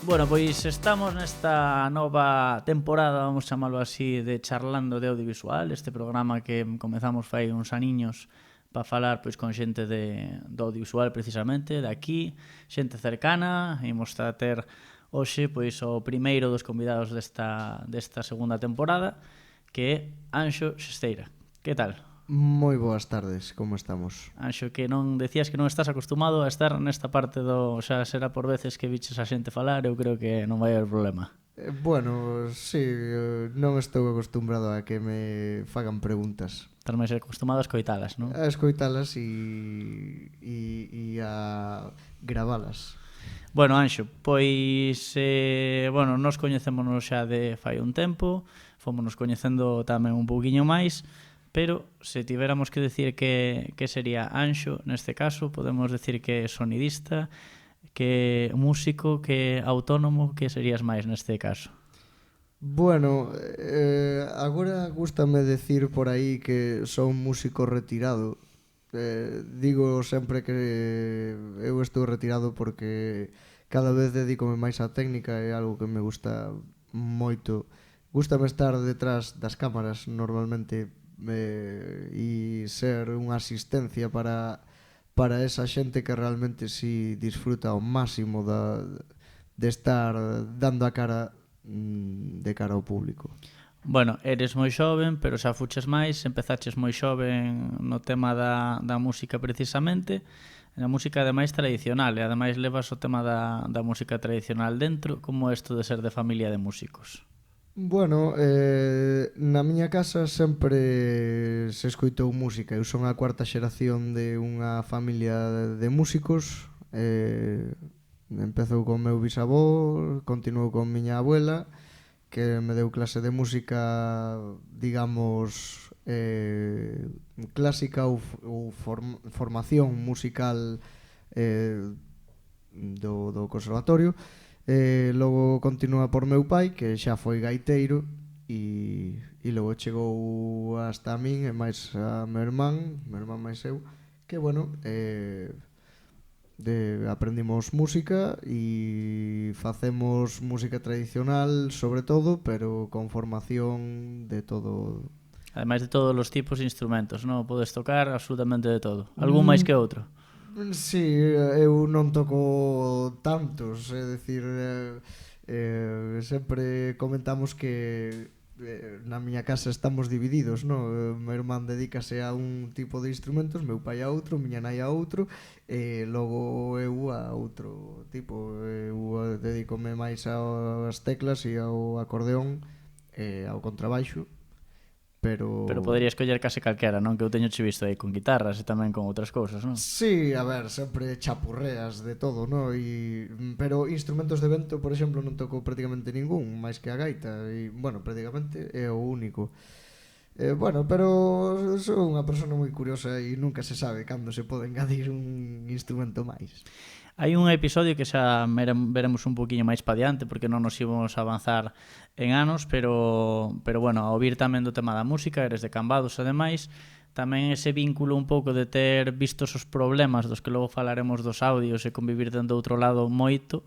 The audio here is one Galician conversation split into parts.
Bueno, pois estamos nesta nova temporada, vamos chamalo así, de Charlando de Audiovisual, este programa que comezamos fai uns aniños para falar pois con xente do audiovisual precisamente, de aquí, xente cercana. Imos a ter hoxe pois o primeiro dos convidados desta segunda temporada, que é Anxo Xesteira. Que tal? Moi boas tardes, como estamos? Anxo, que non decías que non estás acostumado a estar nesta parte do... Xa será por veces que viches a xente falar, eu creo que non vai haber problema. Bueno, sí, non estou acostumbrado a que me fagan preguntas. Estás máis acostumado a escoitalas, non? A escoitalas e a gravalas. Bueno, Anxo, pois, nos coñecémonos xa de fai un tempo, fomos coñecendo tamén un pouquiño máis, pero se tivéramos que decir que sería Anxo, neste caso, podemos decir que é sonidista, que músico, que autónomo, que serías máis neste caso? Bueno, agora gústame decir por aí que son músico retirado. Digo sempre que eu estou retirado porque cada vez dedícome máis á técnica, é algo que me gusta moito. Gústame estar detrás das cámaras normalmente e ser unha asistencia para esa xente que realmente si disfruta ao máximo de estar dando a cara de cara ao público. Bueno, eres moi xoven, pero xa fuches máis, empezaches moi xoven no tema da música precisamente, na música ademais tradicional, e ademais levas o tema da música tradicional dentro. Como é isto de ser de familia de músicos? Bueno, na miña casa sempre se escoitou música. Eu son a cuarta xeración de unha familia de músicos. Empezou con meu bisavó, continuou con miña abuela, que me deu clase de música, digamos, clásica ou formación musical do conservatorio. Logo continúa por meu pai, que xa foi gaiteiro, e logo chegou hasta a min e máis a meu irmán máis eu, que bueno, aprendimos música e facemos música tradicional sobre todo, pero con formación de todo. Ademais de todos os tipos de instrumentos, non? Podes tocar absolutamente de todo. Algún máis que outro? Sí, eu non toco tantos, é dicir, sempre comentamos que na miña casa estamos divididos, non? Meu irmán dedícase a un tipo de instrumentos, meu pai a outro, miña nai a outro, e logo eu a outro tipo. Eu dedícome máis ás teclas e ao acordeón e ao contrabaixo. Pero poderías coller case calquera, non? Que eu teño che visto aí con guitarras e tamén con outras cousas, non? Sí, a ver, sempre chapurreas de todo, non? Pero instrumentos de vento, por exemplo, non toco prácticamente ningún, máis que a gaita, e, bueno, prácticamente é o único. Bueno, pero sou unha persona moi curiosa e nunca se sabe cando se pode engadir un instrumento máis. Hai un episodio que xa veremos un poquinho máis pa diante, porque non nos íbamos a avanzar en anos, pero bueno, ao ouvir tamén do tema da música, eres de Cambados ademais, tamén ese vínculo un pouco de ter vistos os problemas dos que logo falaremos dos audios e convivir dentro do outro lado moito,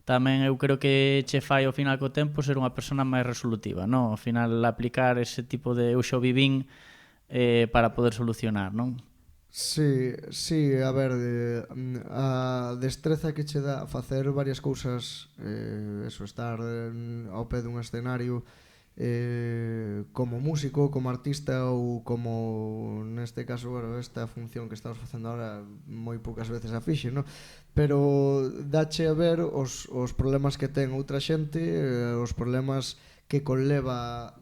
tamén eu creo que che fai ao final co tempo ser unha persona máis resolutiva, non? Ao final aplicar ese tipo de eu xo vivín para poder solucionar, non? Sí, a ver, a destreza que che dá facer varias cousas, eso, estar ao pé dun escenario como músico, como artista ou como, neste caso, bueno, esta función que estamos facendo ahora moi poucas veces a fixe, non? Pero dache a ver os problemas que ten outra xente, os problemas que conleva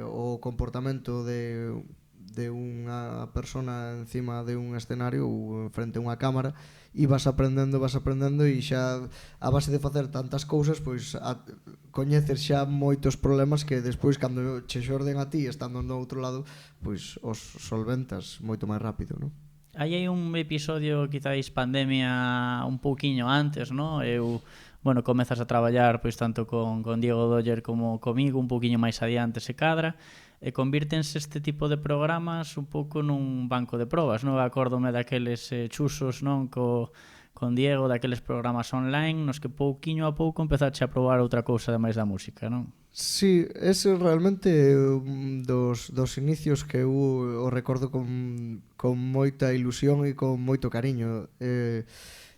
o comportamento de unha persona encima de un escenario ou frente a unha cámara, e vas aprendendo e xa a base de facer tantas cousas, pois coñeces xa moitos problemas que despois cando che xorden a ti estando no outro lado, pois os solventas moito máis rápido, non? Aí hai un episodio, quizáis pandemia un pouquiño antes, non? Bueno, comezas a traballar pois tanto con Diego Doller como comigo, un pouquiño máis adiante se cadra, e convírtense este tipo de programas un pouco nun banco de probas, non? Acórdome daqueles chusos, non? con Diego daqueles programas online nos que pouquiño a pouco empezache a probar outra cousa ademais da música, non? Sí, ese realmente é dos inicios que eu o recordo con moita ilusión e con moito cariño.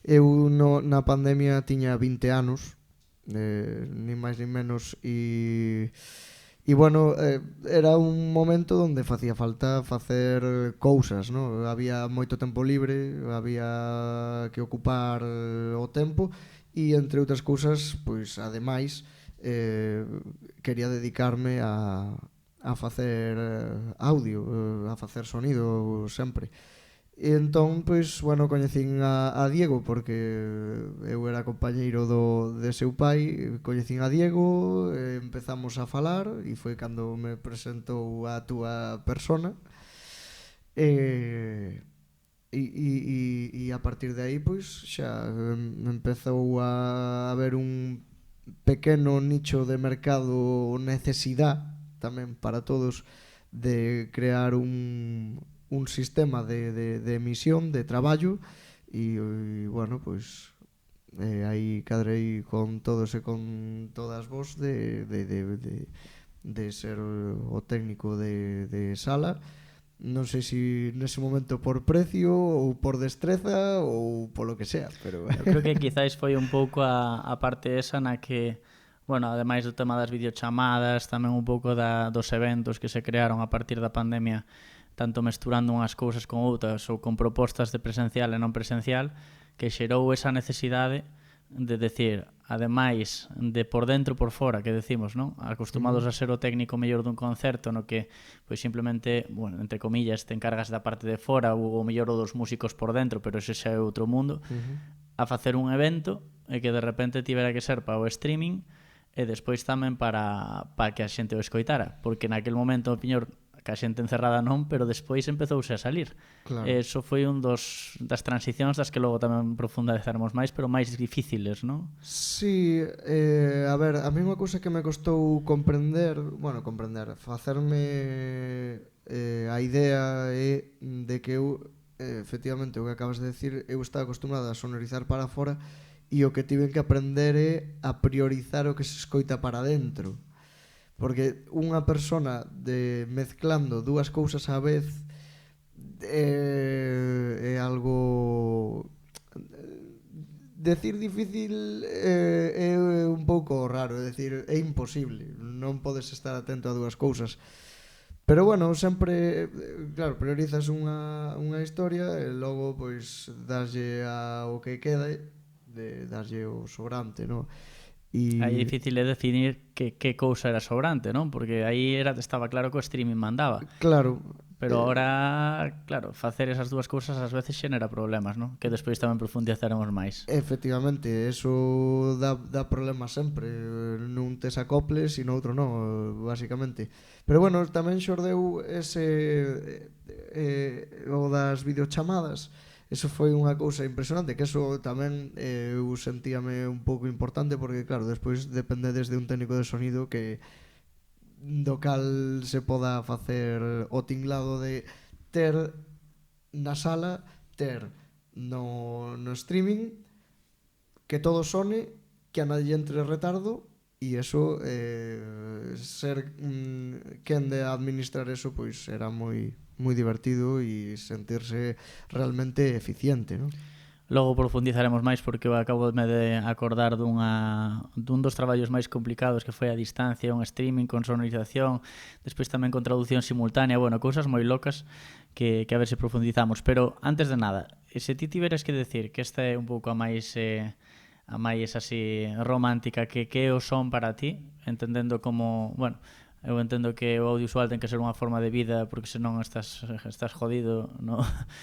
Eu na pandemia tiña 20 anos, nin máis nin menos, e bueno, era un momento onde facía falta facer cousas, no? Había moito tempo libre, había que ocupar o tempo, e entre outras cousas, pois ademais quería dedicarme a facer audio, a facer sonido sempre. E entón, pois, bueno, coñecín a Diego porque eu era compañeiro de seu pai, coñecín a Diego, empezamos a falar e foi cando me presentou a túa persona. E a partir de aí, pois, xa empezou a haber un pequeno nicho de mercado, necesidade tamén para todos de crear un sistema de emisión, de traballo, e bueno, pois aí cadrei con todos e con todas vos de ser o técnico de sala. Non sei se nese momento por precio ou por destreza ou polo que sea, pero eu creo que quizáis foi un pouco a parte esa na que, bueno, ademais do tema das videochamadas, tamén un pouco dos eventos que se crearon a partir da pandemia, tanto mesturando unhas cousas con outras ou con propostas de presencial e non presencial, que xerou esa necesidade de decir, ademais de por dentro por fora, que decimos, non? Acostumados a ser o técnico mellor dun concerto no que pois simplemente, bueno, entre comillas, te encargas da parte de fora ou mellor o dos músicos por dentro, pero ese xa é outro mundo, a facer un evento e que de repente tivera que ser para o streaming e despois tamén para que a xente o escoitara, porque naquel momento o piñor que a xente encerrada non, pero despois empezouse a salir. Claro. Eso foi un das transicións das que logo tamén profundizaremos máis, pero máis difíciles, non? Sí, a ver, a mí unha cousa que me costou comprender, facerme a idea é de que eu, efectivamente, o que acabas de decir, eu estaba acostumbrado a sonorizar para fora e o que tiven que aprender é a priorizar o que se escoita para dentro. Porque unha persona mezclando dúas cousas á vez é algo decir difícil, é un pouco raro, é dicir, é imposible, non podes estar atento a dúas cousas. Pero bueno, sempre, claro, priorizas unha historia e logo pois daslle ao que queda, daslle o sobrante, non? Aí é difícil de definir que cousa era sobrante, non? Porque aí estaba claro que o streaming mandaba. Claro. Pero ahora, claro, facer esas dúas cousas ás veces xenera problemas, non? Que despois tamén profundizaremos máis. Efectivamente, eso dá problemas sempre. Nun tes acoples e noutro non, basicamente. Pero bueno, tamén xordeu ese o das videochamadas. Eso foi unha cousa impresionante, que eso tamén eu sentíame un pouco importante porque claro, despois dependedes de un técnico de sonido que do cal se poda facer o tinglado de ter na sala, ter no streaming, que todo sone, que a nadie entre retardo, e eso ser quen de administrar eso pois era moi divertido e sentirse realmente eficiente, non? Logo profundizaremos máis porque eu acabo de acordar dun dos traballos máis complicados que foi a distancia, un streaming con sonorización, despois tamén con traducción simultánea, bueno, cousas moi locas que a ver se profundizamos. Pero antes de nada, se ti tiveras que decir que esta é un pouco a máis así romántica, que é o son para ti, entendendo como, bueno, eu entendo que o audiovisual ten que ser unha forma de vida porque senón estás jodido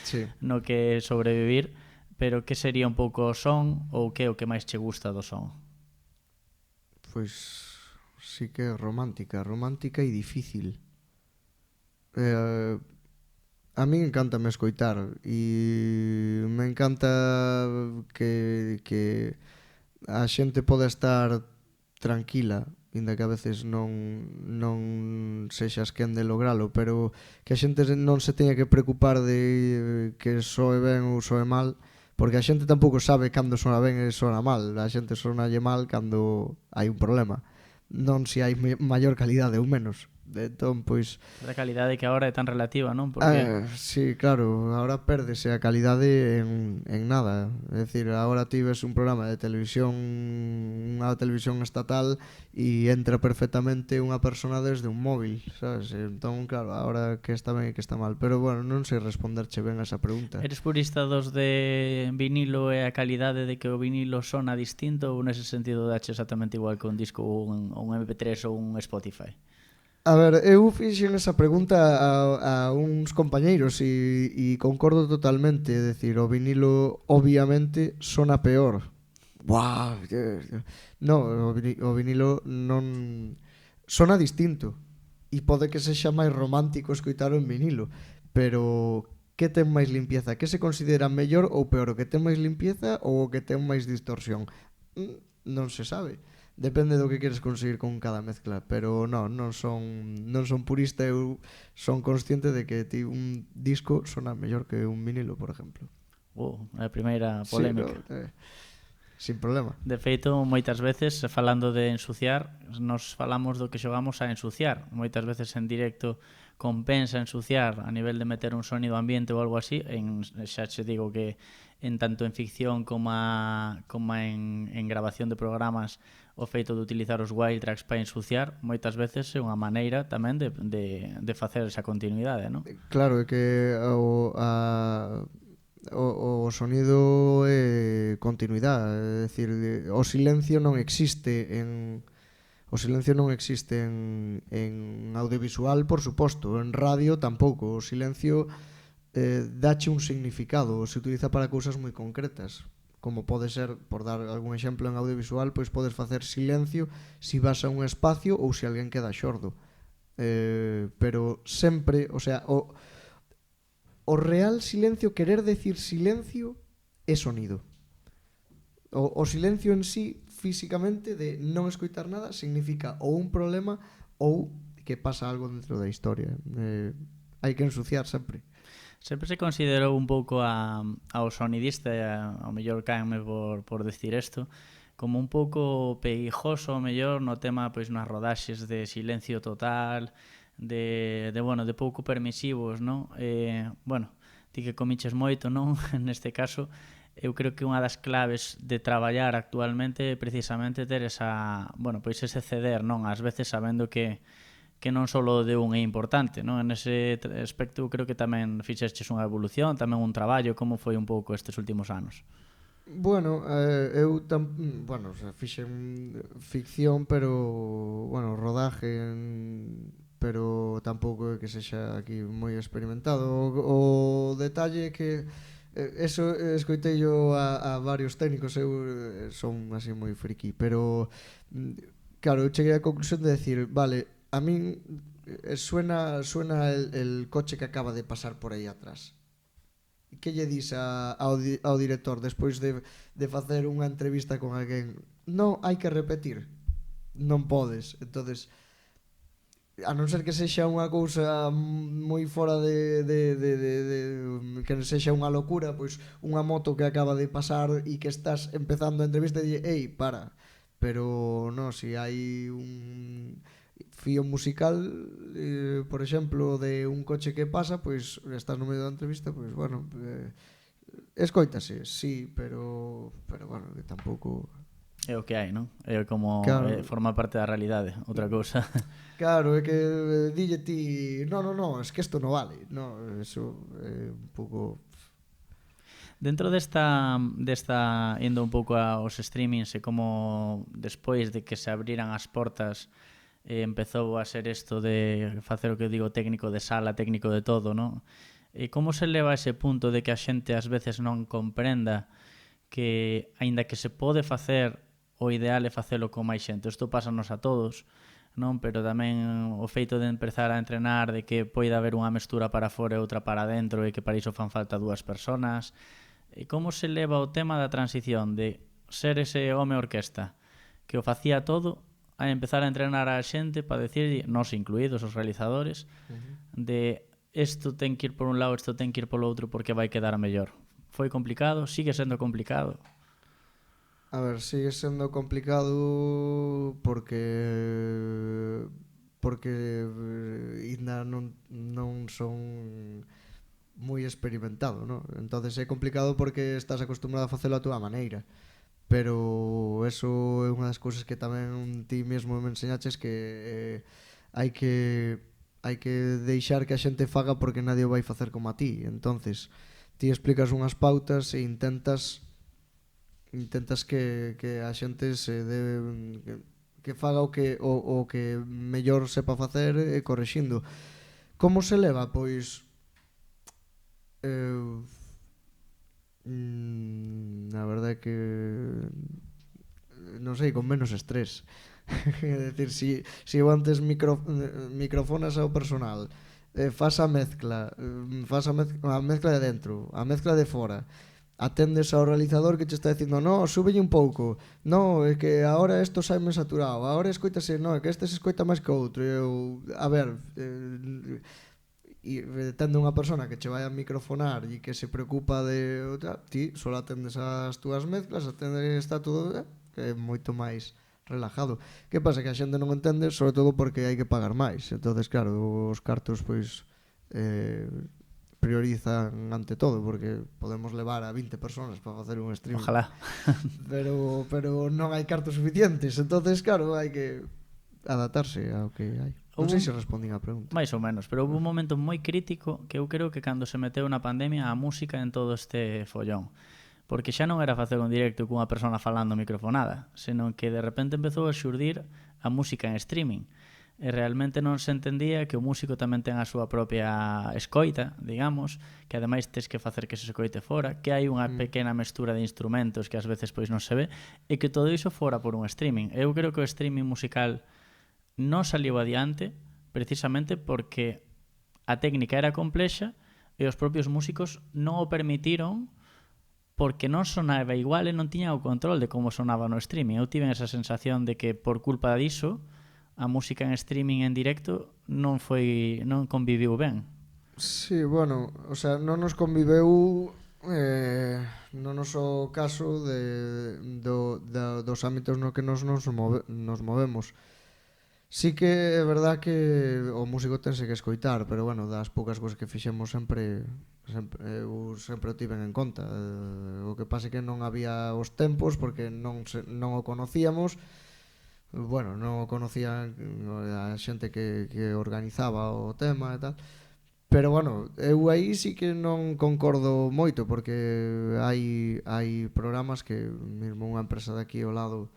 Sí. no que sobrevivir, pero que sería un pouco o son ou que é o que máis che gusta do son? Pois sí que é romántica e difícil. A min encántame escoitar e me encanta que a xente poda estar tranquila, inda que a veces non sexas quen de logralo, pero que a xente non se teña que preocupar de que soe ben ou soe mal, porque a xente tampouco sabe cando sona ben e sona mal. A xente sonalle mal cando hai un problema, non se hai maior calidade ou menos. Entón, pois... A calidade que agora é tan relativa, non? Porque sí, claro, agora pérdese a calidade en nada. É dicir, agora ti ves un programa de televisión, unha televisión estatal, e entra perfectamente unha persona desde un móvil, sabes? Entón, claro, agora que está ben e que está mal. Pero, bueno, non sei responderche ben a esa pregunta. eres purista dos de vinilo e a calidade de que o vinilo sona distinto, ou nese sentido dache exactamente igual que un disco ou un MP3 ou un Spotify? A ver, eu fixen esa pregunta a uns compañeiros e concordo totalmente. É dicir, o vinilo obviamente sona peor. Buah, no, o vinilo non sona distinto, e pode que sexa máis romántico escoitar en vinilo, pero que ten máis limpieza? Que se considera mellor ou peor? O que ten máis limpieza ou o que ten máis distorsión? Non se sabe. Depende do que queres conseguir con cada mezcla, pero non son purista. Eu son consciente de que ti un disco sona mellor que un vinilo, por exemplo. A primeira polémica. Sí, sin problema. De feito, moitas veces, falando de ensuciar, nos falamos do que xogamos a ensuciar. Moitas veces en directo compensa ensuciar a nivel de meter un sonido ambiente ou algo así. Xa che digo que en tanto en ficción como en grabación de programas, o feito de utilizar os wild tracks para ensuciar moitas veces é unha maneira tamén de facer esa continuidade, non? Claro, é que o sonido é continuidade, é dicir, o silencio non existe en audiovisual, por suposto, en radio tampouco. O silencio dache un significado, se utiliza para cousas moi concretas, como pode ser, por dar algún exemplo, en audiovisual, pois podes facer silencio se vas a un espacio ou se alguén queda xordo. Pero sempre, o sea, o real silencio, querer decir silencio, é sonido. O silencio en sí, físicamente, de non escoitar nada, significa ou un problema ou que pasa algo dentro da historia. Hai que ensuciar sempre. Sempre se considerou un pouco ao sonidista, ao mellor caenme por decir isto, como un pouco peijoso, ao mellor, no tema, pois, nas rodaxes de silencio total, de pouco permisivos, non? Bueno, ti que comiches moito, non? Neste caso, eu creo que unha das claves de traballar actualmente é precisamente ter pois ese ceder, non? Ás veces sabendo que non só o de un é importante, non? En ese aspecto creo que tamén fixestes unha evolución, tamén un traballo. Como foi un pouco estes últimos anos? Bueno, eu fixen ficción, pero rodaje pero tampouco é que sexa aquí moi experimentado. O detalle é que eso escoitei yo a varios técnicos. Eu son así moi friki, pero claro, eu cheguei á conclusión de decir, vale, a min suena el coche que acaba de pasar por aí atrás. Que lle dis ao director despois de facer unha entrevista con alguén? Non, hai que repetir. Non podes. Entonces, a non ser que sexa unha cousa moi fora de que sexa unha locura, pois unha moto que acaba de pasar e que estás empezando a entrevista e ei, para. Pero non, se hai un fío musical, por exemplo, de un coche que pasa, pois estás no medio da entrevista, pois bueno, escoítase, sí, pero bueno, que tampouco é o que hai, non? É como forma parte da realidade, outra cousa. Claro, é que dille ti, no, es que isto non vale. No, eso é un pouco... Dentro desta indo un pouco aos streamings, e como despois de que se abriran as portas empezou a ser isto de facer o que eu digo técnico de sala, técnico de todo, non? E como se leva a ese punto de que a xente ás veces non comprenda que, aínda que se pode facer, o ideal é facelo con máis xente? Isto pásanos a todos, non? Pero tamén o feito de empezar a entrenar, de que poida haber unha mestura para fora e outra para dentro, e que para iso fan falta dúas personas. E como se leva o tema da transición de ser ese home orquesta que o facía todo a empezar a entrenar a xente para decir, nós incluídos os realizadores, de isto ten que ir por un lado, isto ten que ir polo outro porque vai quedar mellor? Foi complicado? Sigue sendo complicado? A ver, sigue sendo complicado porque ainda non son moi experimentado, ¿no? Entonces é complicado porque estás acostumbrado a facelo a túa maneira. Pero eso é unha das cousas que tamén ti mesmo me enseñaches, que hai que deixar que a xente faga porque nadie o vai facer como a ti. Entonces, ti explicas unhas pautas e intentas que a xente se que faga o que mellor sepa facer, correxindo. Como se leva? Pois a verdade é que non sei, con menos estrés. É dicir, si eu antes microfonas ao personal, faz a mezcla, a mezcla de dentro, a mezcla de fora, atendes ao realizador que te está dicindo no, súbelle un pouco, no, é que agora isto saime saturado, agora escoitase, no, é que este se escoita máis que outro. Eu, a ver, tendo unha persona que che vai a microfonar e que se preocupa de outra, ti só atendes as túas mezclas, atendes, está todo, que é moito máis relajado. Que pasa? Que a xente non entende, sobre todo porque hai que pagar máis. Entonces, claro, os cartos pois priorizan ante todo, porque podemos levar a 20 personas para facer un stream. Ojalá. pero non hai cartos suficientes. Entonces, claro, hai que adaptarse ao que hai. Non sei se respondín a pregunta. Mais ou menos, pero houve un momento moi crítico que eu creo que cando se meteu na pandemia a música en todo este follón. Porque xa non era facer un directo cunha persona falando microfonada, senón que de repente empezou a xurdir a música en streaming. E realmente non se entendía que o músico tamén ten a súa propia escoita, digamos, que ademais tes que facer que se escoite fora, que hai unha pequena mestura de instrumentos que ás veces pois non se ve, e que todo iso fora por un streaming. Eu creo que o streaming musical non saliu adiante precisamente porque a técnica era complexa e os propios músicos non o permitiron, porque non sonaba igual e non tiña o control de como sonaba no streaming. Eu tive esa sensación de que por culpa diso a música en streaming en directo non conviviu ben. Sí, bueno, o sea, non nos conviveu no noso caso dos ámbitos no que nos movemos. Sí que é verdad que o músico tense que escoitar, pero bueno, das poucas cousas que fixemos sempre o tiven en conta. O que pasa é que non había os tempos porque non o conocíamos. Bueno, non o conocía a xente que organizaba o tema e tal. Pero bueno, eu aí sí que non concordo moito, porque hai programas que mesmo unha empresa de aquí ao lado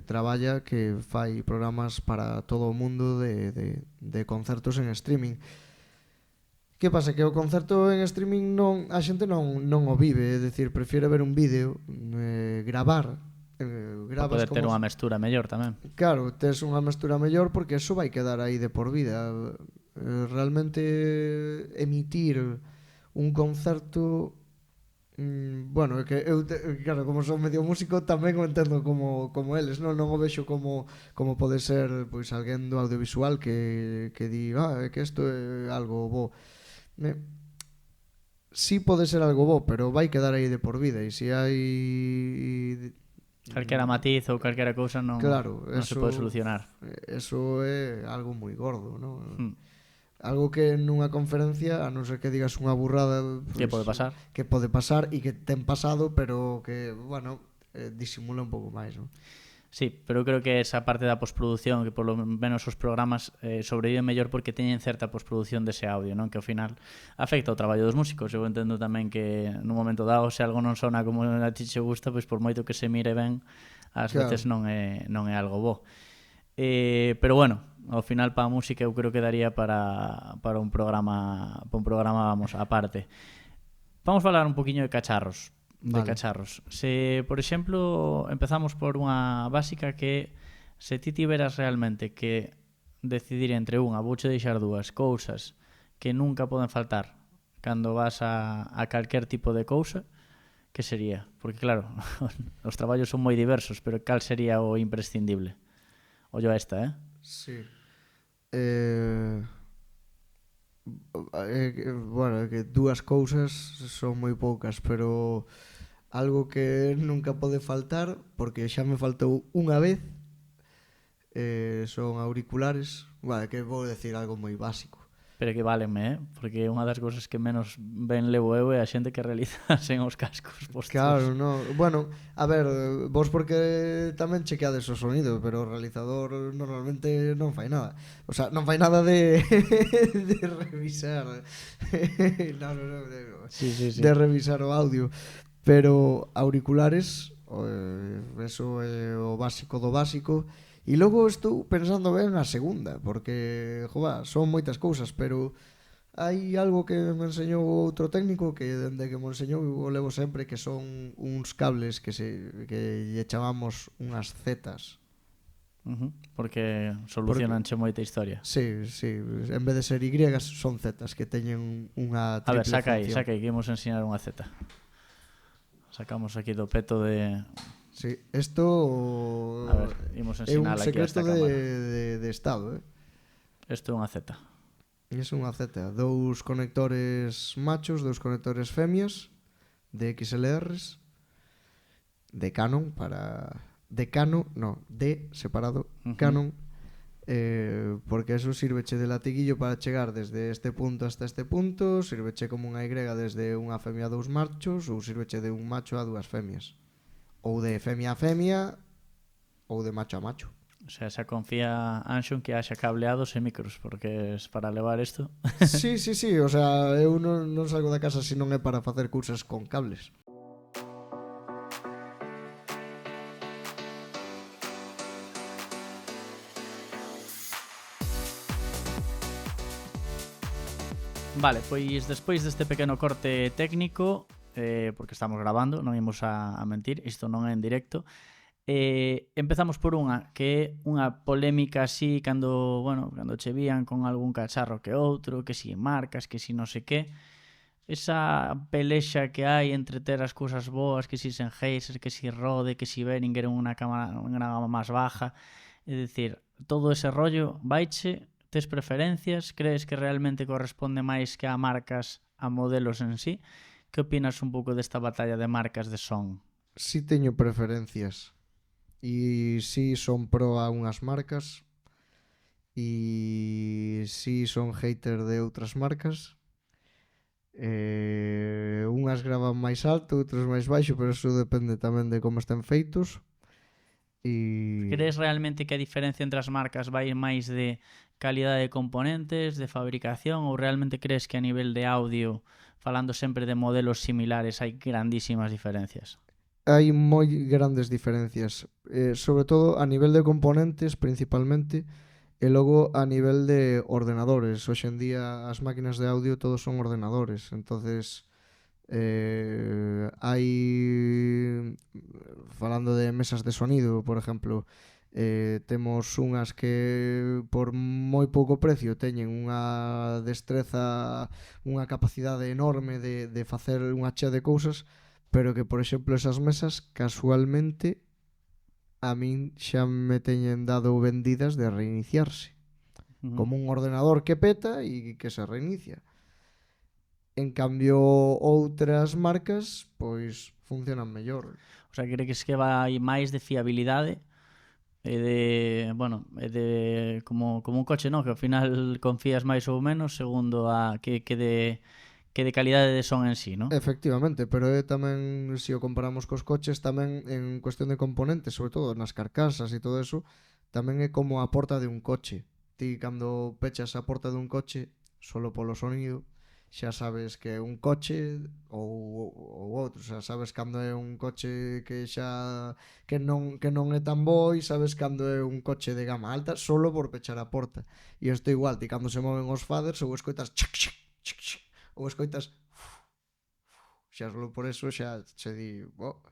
traballa, que fai programas para todo o mundo de concertos en streaming. Que pasa? Que o concerto en streaming a xente non o vive, é dicir, prefiere ver un vídeo, gravar, para poder ter unha mestura mellor tamén. Claro, tes unha mestura mellor porque eso vai quedar aí de por vida. Realmente emitir un concerto, bueno, é que eu, claro, como son medio músico, tamén o entendo como eles, non o vexo como pode ser pois alguén do audiovisual que di, é que isto é algo bo. Sí pode ser algo bo, pero vai quedar aí de por vida, e se hai calquera matiz ou calquera cousa non, claro, non se pode solucionar. Eso é algo moi gordo, non? Algo que nunha conferencia, a non ser que digas unha burrada, pues, que pode pasar? Que pode pasar e que ten pasado, pero que, bueno, disimula un pouco máis, non? Sí, pero eu creo que esa parte da postproducción, que polo menos os programas sobreviven mellor porque teñen certa postproducción dese audio, non? Que ao final afecta o traballo dos músicos. Eu entendo tamén que nun momento dado, se algo non sona como a ti che gusta, pois por moito que se mire ben, ás veces non é algo bo. Pero bueno, ao final para a música eu creo que daría para un programa vamos, aparte. Vamos falar un poquinho de cacharros. Cacharros. Se, por exemplo, empezamos por unha básica, que se ti tiveras realmente que decidir entre unha, vouche deixar dúas cousas que nunca poden faltar cando vas a calquer tipo de cousa, que sería? Porque claro, os traballos son moi diversos, pero cal sería o imprescindible? Ollo a esta, Sí. Bueno, que dúas cousas son moi poucas, pero algo que nunca pode faltar, porque xa me faltou unha vez, son auriculares. Vale, que vou decir algo moi básico. Pero que válenme, porque unha das cousas que menos ben levo eu é a xente que realiza sen os cascos postos. Claro, no. Bueno, a ver, vos porque tamén chequeades o sonido, pero o realizador normalmente non fai nada. O sea, non fai nada de de revisar. No, Sí. de revisar o audio, pero auriculares, eso é o básico do básico. E logo estou pensando ben a segunda, porque, joa, son moitas cousas, pero hai algo que me enseñou outro técnico que dende que me enseñou o levo sempre, que son uns cables que lle chamamos unhas zetas. Porque solucionanche moita historia. Sí, en vez de ser Y son zetas que teñen unha A ver, triple saca aí, función. que imos ensinar unha Z. Sacamos aquí do peto de... Sí, isto A ver, imos é un ensinar aquí a esta secreto cámara. de estado, Isto é unha Z. É unha Z, dous conectores machos, dous conectores femias de XLRs de Canon para de separado, Canon, porque eso sirveche de latiguillo para chegar desde este punto hasta este punto, sirveche como unha Y desde unha femia a dous machos, ou sirveche de un macho a dúas femias, ou de femia a femia, ou de macho a macho. O sea, xa confía Anxon que haxa cableados e micros, porque es para levar isto. Sí, o sea, eu non salgo da casa se non é para facer cousas con cables. Vale, pois despois deste pequeno corte técnico, porque estamos grabando, non imos a mentir, isto non é en directo, empezamos por unha que é unha polémica así cando che vían con algún cacharro que outro, que si marcas, que si non sei que, esa pelexa que hai entre ter as cousas boas, que si Sennheiser, que si Rode, que si Behringer unha gama máis baja, é dicir, todo ese rollo vaiche. Tes preferencias? Crees que realmente corresponde máis que a marcas a modelos en sí? Que opinas un pouco desta batalla de marcas de son? Sí teño preferencias e sí son pro a unhas marcas e sí son hater de outras marcas. Unhas gravan máis alto, outras máis baixo, pero eso depende tamén de como estén feitos. Crees realmente que a diferencia entre as marcas vai máis de calidade de componentes, de fabricación, ou realmente crees que a nivel de audio, falando sempre de modelos similares, hai grandísimas diferencias? Hai moi grandes diferencias, sobre todo a nivel de componentes principalmente, e logo a nivel de ordenadores. Hoxe en día as máquinas de audio todos son ordenadores, entonces hai, falando de mesas de sonido, por exemplo, temos unhas que por moi pouco precio teñen unha destreza, unha capacidade enorme de facer unha chea de cousas, pero que, por exemplo, esas mesas casualmente a min xa me teñen dado vendidas de reiniciarse, como un ordenador que peta e que se reinicia. En cambio, outras marcas pois funcionan mellor. O sea, crees que vai máis de fiabilidade e de como un coche, no? Que ao final confías máis ou menos segundo a que de calidade de son en sí, no? Efectivamente, pero tamén, se o comparamos cos coches, tamén en cuestión de componentes, sobre todo nas carcasas e todo eso, tamén é como a porta de un coche. Ti cando pechas a porta dun coche solo polo sonido, xa sabes que é un coche ou outro, xa sabes cando é un coche que xa que non é tan bo, e sabes cando é un coche de gama alta solo por pechar a porta. E isto igual, ti cando se moven os faders ou escoitas chac chac chac chac, ou escoitas xa solo por eso xa che di,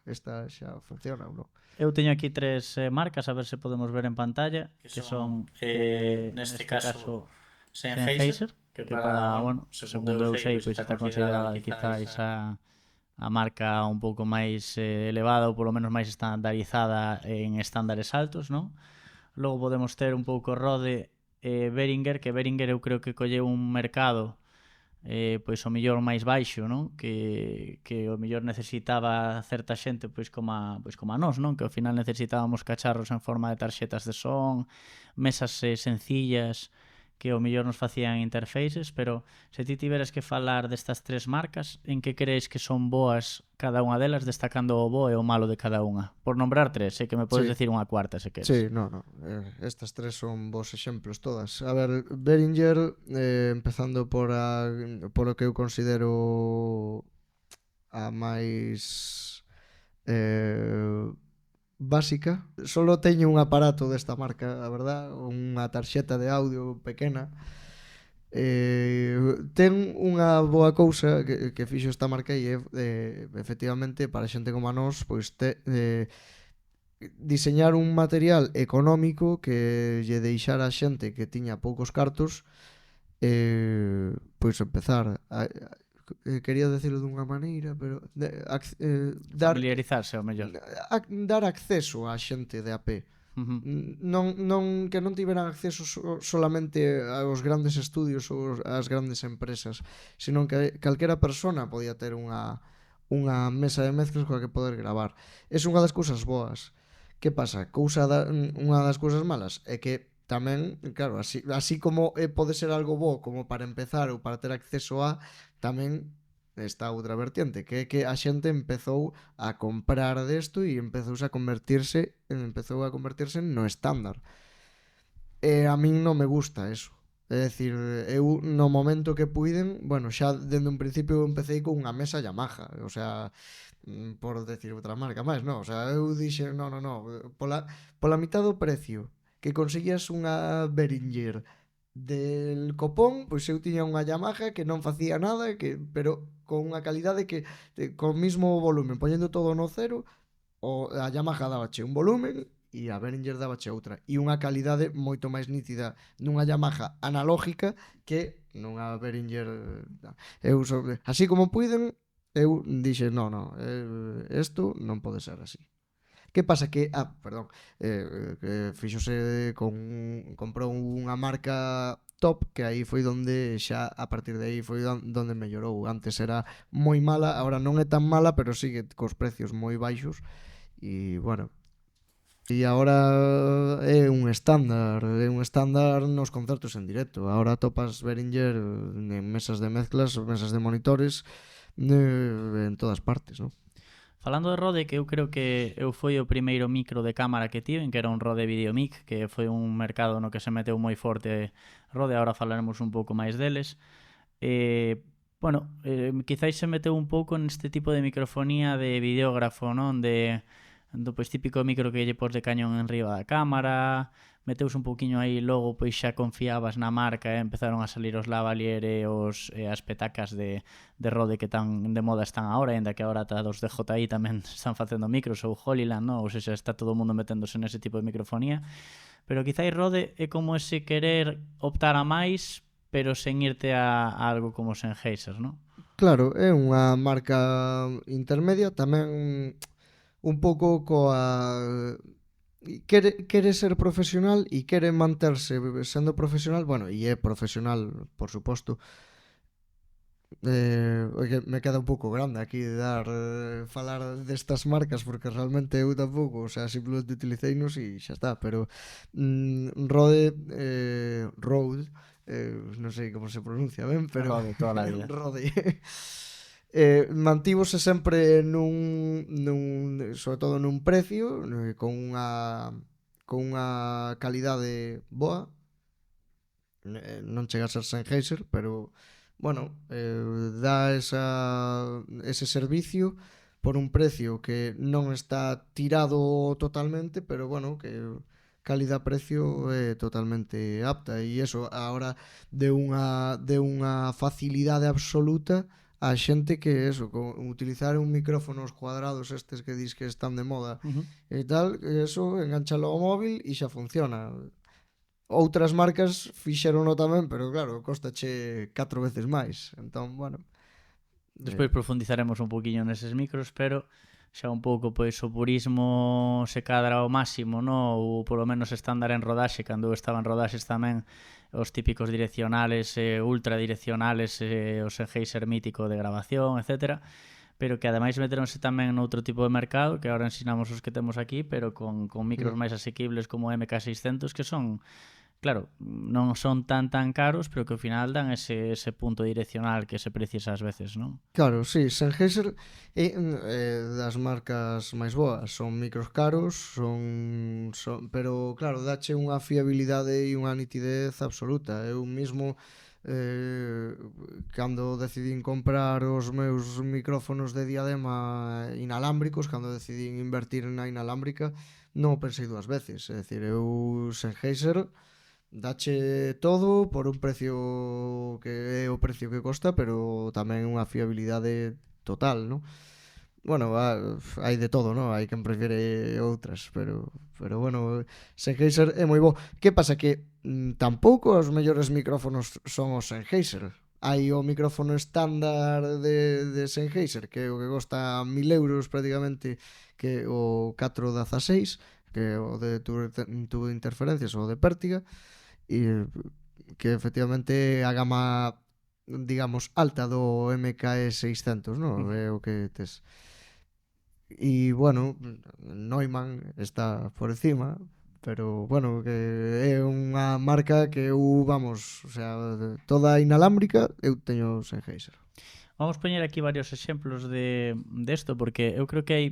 esta xa funciona ou non. Eu teño aquí tres marcas, a ver se podemos ver en pantalla, que son neste caso Sennheiser, que para, segundo eu sei, pois está considerada quizás a marca un pouco máis elevada ou polo menos máis estandarizada en estándares altos, non? Logo podemos ter un pouco Rode Behringer, que Behringer eu creo que colleu un mercado pois o mellor máis baixo, non? Que o mellor necesitaba certa xente pois como a nós, non? Que ao final necesitábamos cacharros en forma de tarxetas de son, mesas sencillas que ao mellor nos facían interfaces, pero se ti tiveras que falar destas tres marcas, en que crees que son boas cada unha delas, destacando o bo e o malo de cada unha? Por nombrar tres, sei que me podes decir unha cuarta se queres. Sí, no. Estas tres son bons exemplos todas. A ver, Behringer, empezando por o que eu considero a máis básica. Solo teño un aparato desta marca, a verdad, unha tarxeta de audio pequena. Ten unha boa cousa que fixo esta marca e efectivamente para xente como a nós pois diseñar un material económico que lle deixara a xente que tiña poucos cartos pois empezar quería decirlo dunha maneira, pero familiarizarse ao mellor. Dar acceso á xente de a pé. Non que non tiveran acceso solamente aos grandes estudios ou ás grandes empresas, sino que calquera persona podía ter unha mesa de mezclas coa que poder gravar. É unha das cousas boas. Que pasa? Unha das cousas malas é que tamén, claro, así como pode ser algo bo como para empezar ou para ter acceso a, tamén está outra vertiente, que é que a xente empezou a comprar desto e empezou a convertirse no estándar. E a min non me gusta eso. É dicir, eu no momento que puiden, bueno, xa dende un principio empecé con unha mesa Yamaha, o sea, por decir outra marca máis, non, o sea, eu dixe, no, pola mitad do precio que conseguías unha Behringer del copón, pois eu tiña unha Yamaha que non facía nada, pero con unha calidade que con mismo volumen, poñendo todo no cero, a Yamaha dábache un volumen e a Behringer dábache outra, e unha calidade moito máis nítida nunha Yamaha analógica que nunha Behringer. Así como puiden, eu dixe, isto non pode ser así. Que pasa? Que, que fixose comprou unha marca top, que aí foi donde xa a partir de aí foi donde mellorou. Antes era moi mala, agora non é tan mala, pero sigue cos precios moi baixos e bueno, e agora é un estándar nos concertos en directo. Agora topas Behringer en mesas de mezclas, mesas de monitores en todas partes, non? Falando de Rode, que eu creo que eu foi o primeiro micro de cámara que tiven, que era un Rode Videomic, que foi un mercado no que se meteu moi forte Rode, agora falaremos un pouco máis deles. Quizáis se meteu un pouco neste tipo de microfonía de videógrafo, non? Do pois típico micro que lle pos de cañón en riba da cámara, meteus un pouquiño aí, logo pois xa confiabas na marca e empezaron a salir os lavalier e as petacas de Rode que tan de moda están agora, ainda que agora ata dos DJI tamén están facendo micros, ou Holyland, non? Ou seja, está todo o mundo meténdose nese tipo de microfonía, pero quizáis Rode é como ese querer optar a máis, pero sen irte a algo como Sennheiser, non? Claro, é unha marca intermedia, tamén un pouco quere ser profesional e quere manterse sendo profesional, bueno, e é profesional, por suposto. Me queda un pouco grande aquí falar destas marcas, porque realmente eu tampouco, o sea, simplemente utiliceinos e xa está, pero Rode non sei como se pronuncia ben, pero Rode toda a vida. Rode mantívose sempre sobre todo nun precio con unha calidade boa, non chega a ser Sennheiser, pero bueno, dá ese servicio por un precio que non está tirado totalmente, pero bueno, que calidad-precio é totalmente apta, e eso agora de unha facilidade absoluta a xente que eso, con utilizar un micrófonos cuadrados estes que dis que están de moda e tal, eso enganchalo ao móvil e xa funciona. Outras marcas fixerono tamén, pero claro, costache 4 veces máis. Entón, bueno, despois profundizaremos un poquinho neses micros, pero xa un pouco pois o purismo se cadra ao máximo, no? Ou polo menos estándar en rodaxe, cando eu estaba en rodaxes tamén os típicos direccionales, ultra direccionales, o Sennheiser mítico de grabación, etcétera, pero que ademais meteronse tamén noutro tipo de mercado, que agora ensinamos os que temos aquí, pero con micros máis asequibles como MK600, que son, claro, non son tan caros, pero que ao final dan ese punto direccional que se precisa ás veces, non? Claro, sí, Sennheiser é das marcas máis boas, son micros caros, pero claro, dache unha fiabilidade e unha nitidez absoluta. Eu mismo cando decidín comprar os meus micrófonos de diadema inalámbricos, cando decidín invertir na inalámbrica, non o pensei dúas veces, é dicir, eu Sennheiser dache todo por un precio que é o precio que costa, pero tamén unha fiabilidade total, non? Bueno, hai de todo, non? Hai quen prefire outras, pero bueno, Sennheiser é moi bo. Que pasa que tampouco os mellores micrófonos son os Sennheiser. Hai o micrófono estándar de Sennheiser, que é o que costa 1000 euros prácticamente, que o 416, que é o de tubo de interferencias ou de pértiga, e que efectivamente a gama, digamos, alta do MKE 600, non? É o que tes. E bueno, Neumann está por encima, pero bueno, que é unha marca que eu, vamos, o sea, toda inalámbrica eu teño Sennheiser. Vamos poñer aquí varios exemplos de esto, porque eu creo que hai,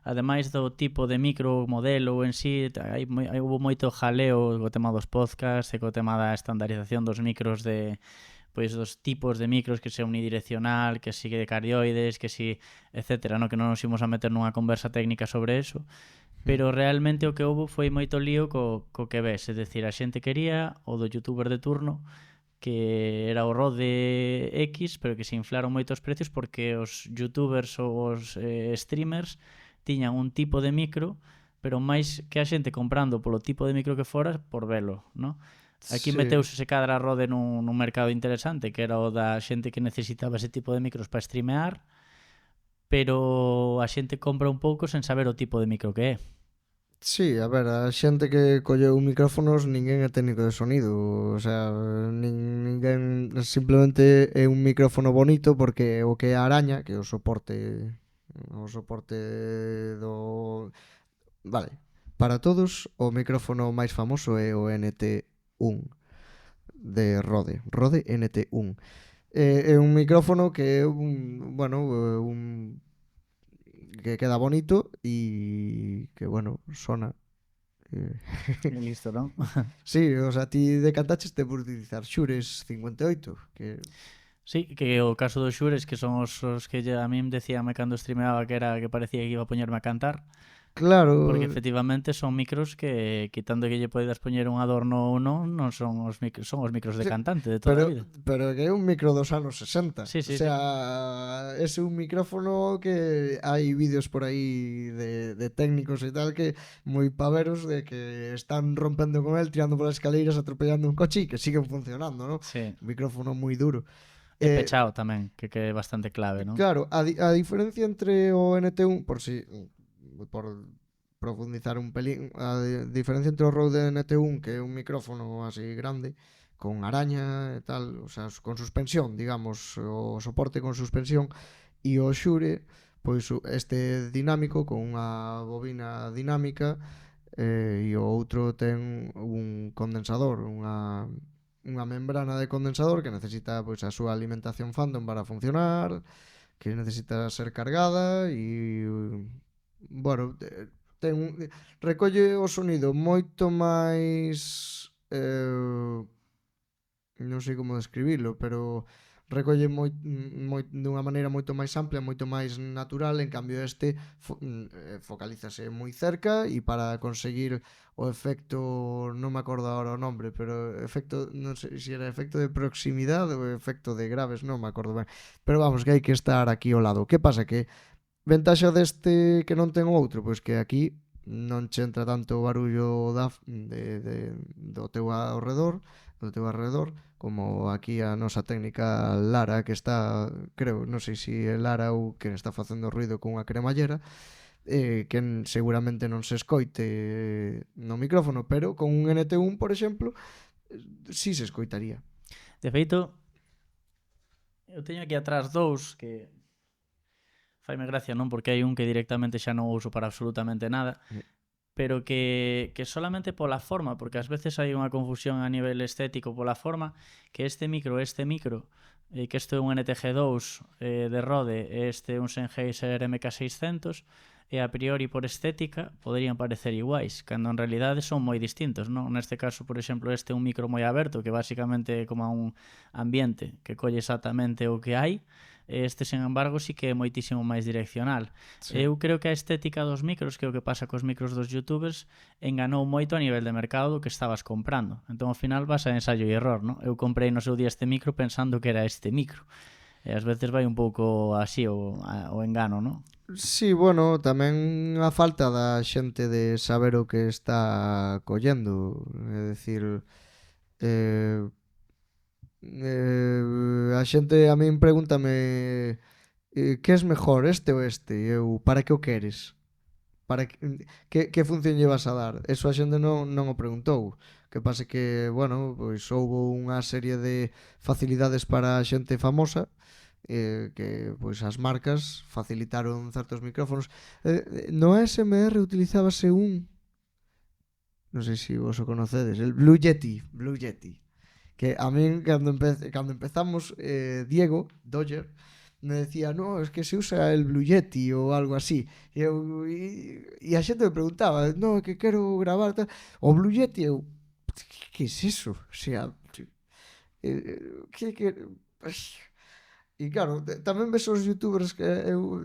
ademais do tipo de micro modelo en sí, houve moito jaleo co tema dos podcasts e co tema da estandarización dos micros pois dos tipos de micros, que sea unidireccional, que si de cardioides, que si, etcétera, no? Que non nos imos a meter nunha conversa técnica sobre eso, pero realmente o que houve foi moito lío co que ves, é dicir, a xente quería o do youtuber de turno, que era o Rode X, pero que se inflaron moitos precios porque os youtubers ou os streamers tiñan un tipo de micro, pero máis que a xente comprando polo tipo de micro que fora, por velo, non? Aquí Sí. meteuse se cadra a Rode nun mercado interesante, que era o da xente que necesitaba ese tipo de micros para streamear, pero a xente compra un pouco sen saber o tipo de micro que é. Sí, a ver, a xente que colleu micrófonos ninguén é técnico de sonido, o sea, ninguén simplemente é un micrófono bonito porque o que é a araña, que é o soporte do... Vale, para todos o micrófono máis famoso é o NT1 de Rode NT1. É un micrófono que é un que queda bonito e que, bueno, sona. Listo, non? Sí, o sea, ti decantaches te por utilizar Shure 58, que... Sí, que o caso dos Shures, que son os que a mí me decíame cando streameaba que era que parecía que iba a poñerme a cantar, porque Claro, efectivamente son micros que, quitando que lle podes poñer un adorno ou non son os micros, de sí, cantante de toda a vida. pero que é un micro dos anos 60. Sí, O sí, sí. sea, é un micrófono que hai vídeos por aí de técnicos e tal que moi paveros de que están rompendo con el, tirando polas escaleiras, atropellando un coche e que siguen funcionando, ¿no? Sí. Un micrófono moi duro. E pechado tamén, que é bastante clave, non? Claro, a diferencia entre o NT1, por profundizar un pelín, diferencia entre o Rode NT1, que é un micrófono así grande, con araña e tal, o sea, con suspensión, digamos, o soporte con suspensión, e o Shure, pois este dinámico, con unha bobina dinámica, e o outro ten un condensador, unha membrana de condensador que necesita pois a súa alimentación fandom para funcionar, que necesita ser cargada e bueno, recolle o sonido moito máis non sei como describilo, pero recolle dunha maneira moito máis ampla, moito máis natural, en cambio focalízase moi cerca e para conseguir o efecto, non me acordo agora o nombre, pero efecto, non sei se era efecto de proximidade ou efecto de graves, non me acordo ben. Pero vamos, que hai que estar aquí ao lado. Que pasa que ventaxa deste que non ten o outro, pois que aquí non che entra tanto o barullo do teu alrededor, como aquí a nosa técnica Lara, que está, creo, non sei se é Lara ou que está facendo ruido cunha cremallera, que seguramente non se escoite no micrófono, pero con un NT1, por exemplo, sí se escoitaría. De feito, eu teño aquí atrás dous que faime gracia, non? Porque hai un que directamente xa non uso para absolutamente nada, pero que solamente pola forma, porque ás veces hai unha confusión a nivel estético pola forma, que este micro, que isto é un NTG2 de Rode, e este é un Sennheiser MK600, e a priori por estética poderían parecer iguais, cando en realidade son moi distintos, non? Neste caso, por exemplo, este é un micro moi aberto, que basicamente é como un ambiente que colle exactamente o que hai, este, sen embargo, sí que é moitísimo máis direccional. Sí. Eu creo que a estética dos micros, que é o que pasa cos micros dos youtubers, enganou moito a nivel de mercado do que estabas comprando. Entón, ao final, vas a ensayo e error, non? Eu comprei no seu día este micro pensando que era este micro. E ás veces vai un pouco así o engano, non? Sí, bueno, tamén a falta da xente de saber o que está collendo. É dicir, eh, a xente a min pregúntame que es mejor, este ou este? E eu, para que o queres? Para que función lle vas a dar? Eso a xente non o preguntou. Que pase que, bueno, pois houbo unha serie de facilidades para a xente famosa, que pois as marcas facilitaron certos micrófonos. No ASMR utilizábase un, non sei se vos o conocedes, el Blue Yeti, que a min cando empezamos, Diego Dodger me decía, no, es que se usa el Blue Yeti ou algo así. E a xente me preguntaba, no, que quero gravar tal. O Blue Yeti, eu, que es eso? O sea, que e claro, tamén ves os youtubers que eu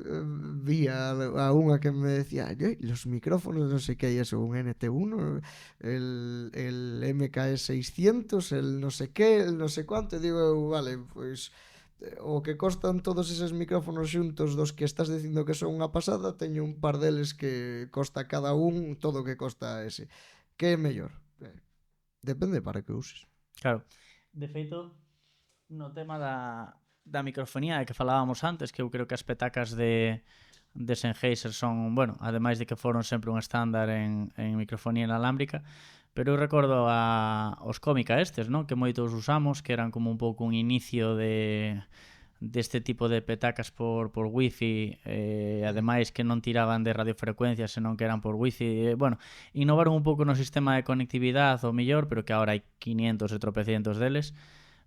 vía a unha que me decía, los micrófonos non sei que hai eso, un NT1, el MKS600, el no sé qué, el no sé cuánto, e digo, vale, pois o que costan todos eses micrófonos xuntos dos que estás dicindo que son unha pasada, teño un par deles que costa cada un todo o que costa ese. Que é mellor? Depende para que uses. Claro. De feito, no tema da microfonía que falábamos antes, que eu creo que as petacas de Sennheiser son, bueno, ademais de que foron sempre un estándar en microfonía inalámbrica, pero eu recordo os Cómica estes, non? Que moitos usamos, que eran como un pouco un inicio deste tipo de petacas por wifi, ademais que non tiraban de radiofrecuencia, senón que eran por wifi, bueno, innovaron un pouco no sistema de conectividade o mellor, pero que agora hai 500 e tropecientos deles,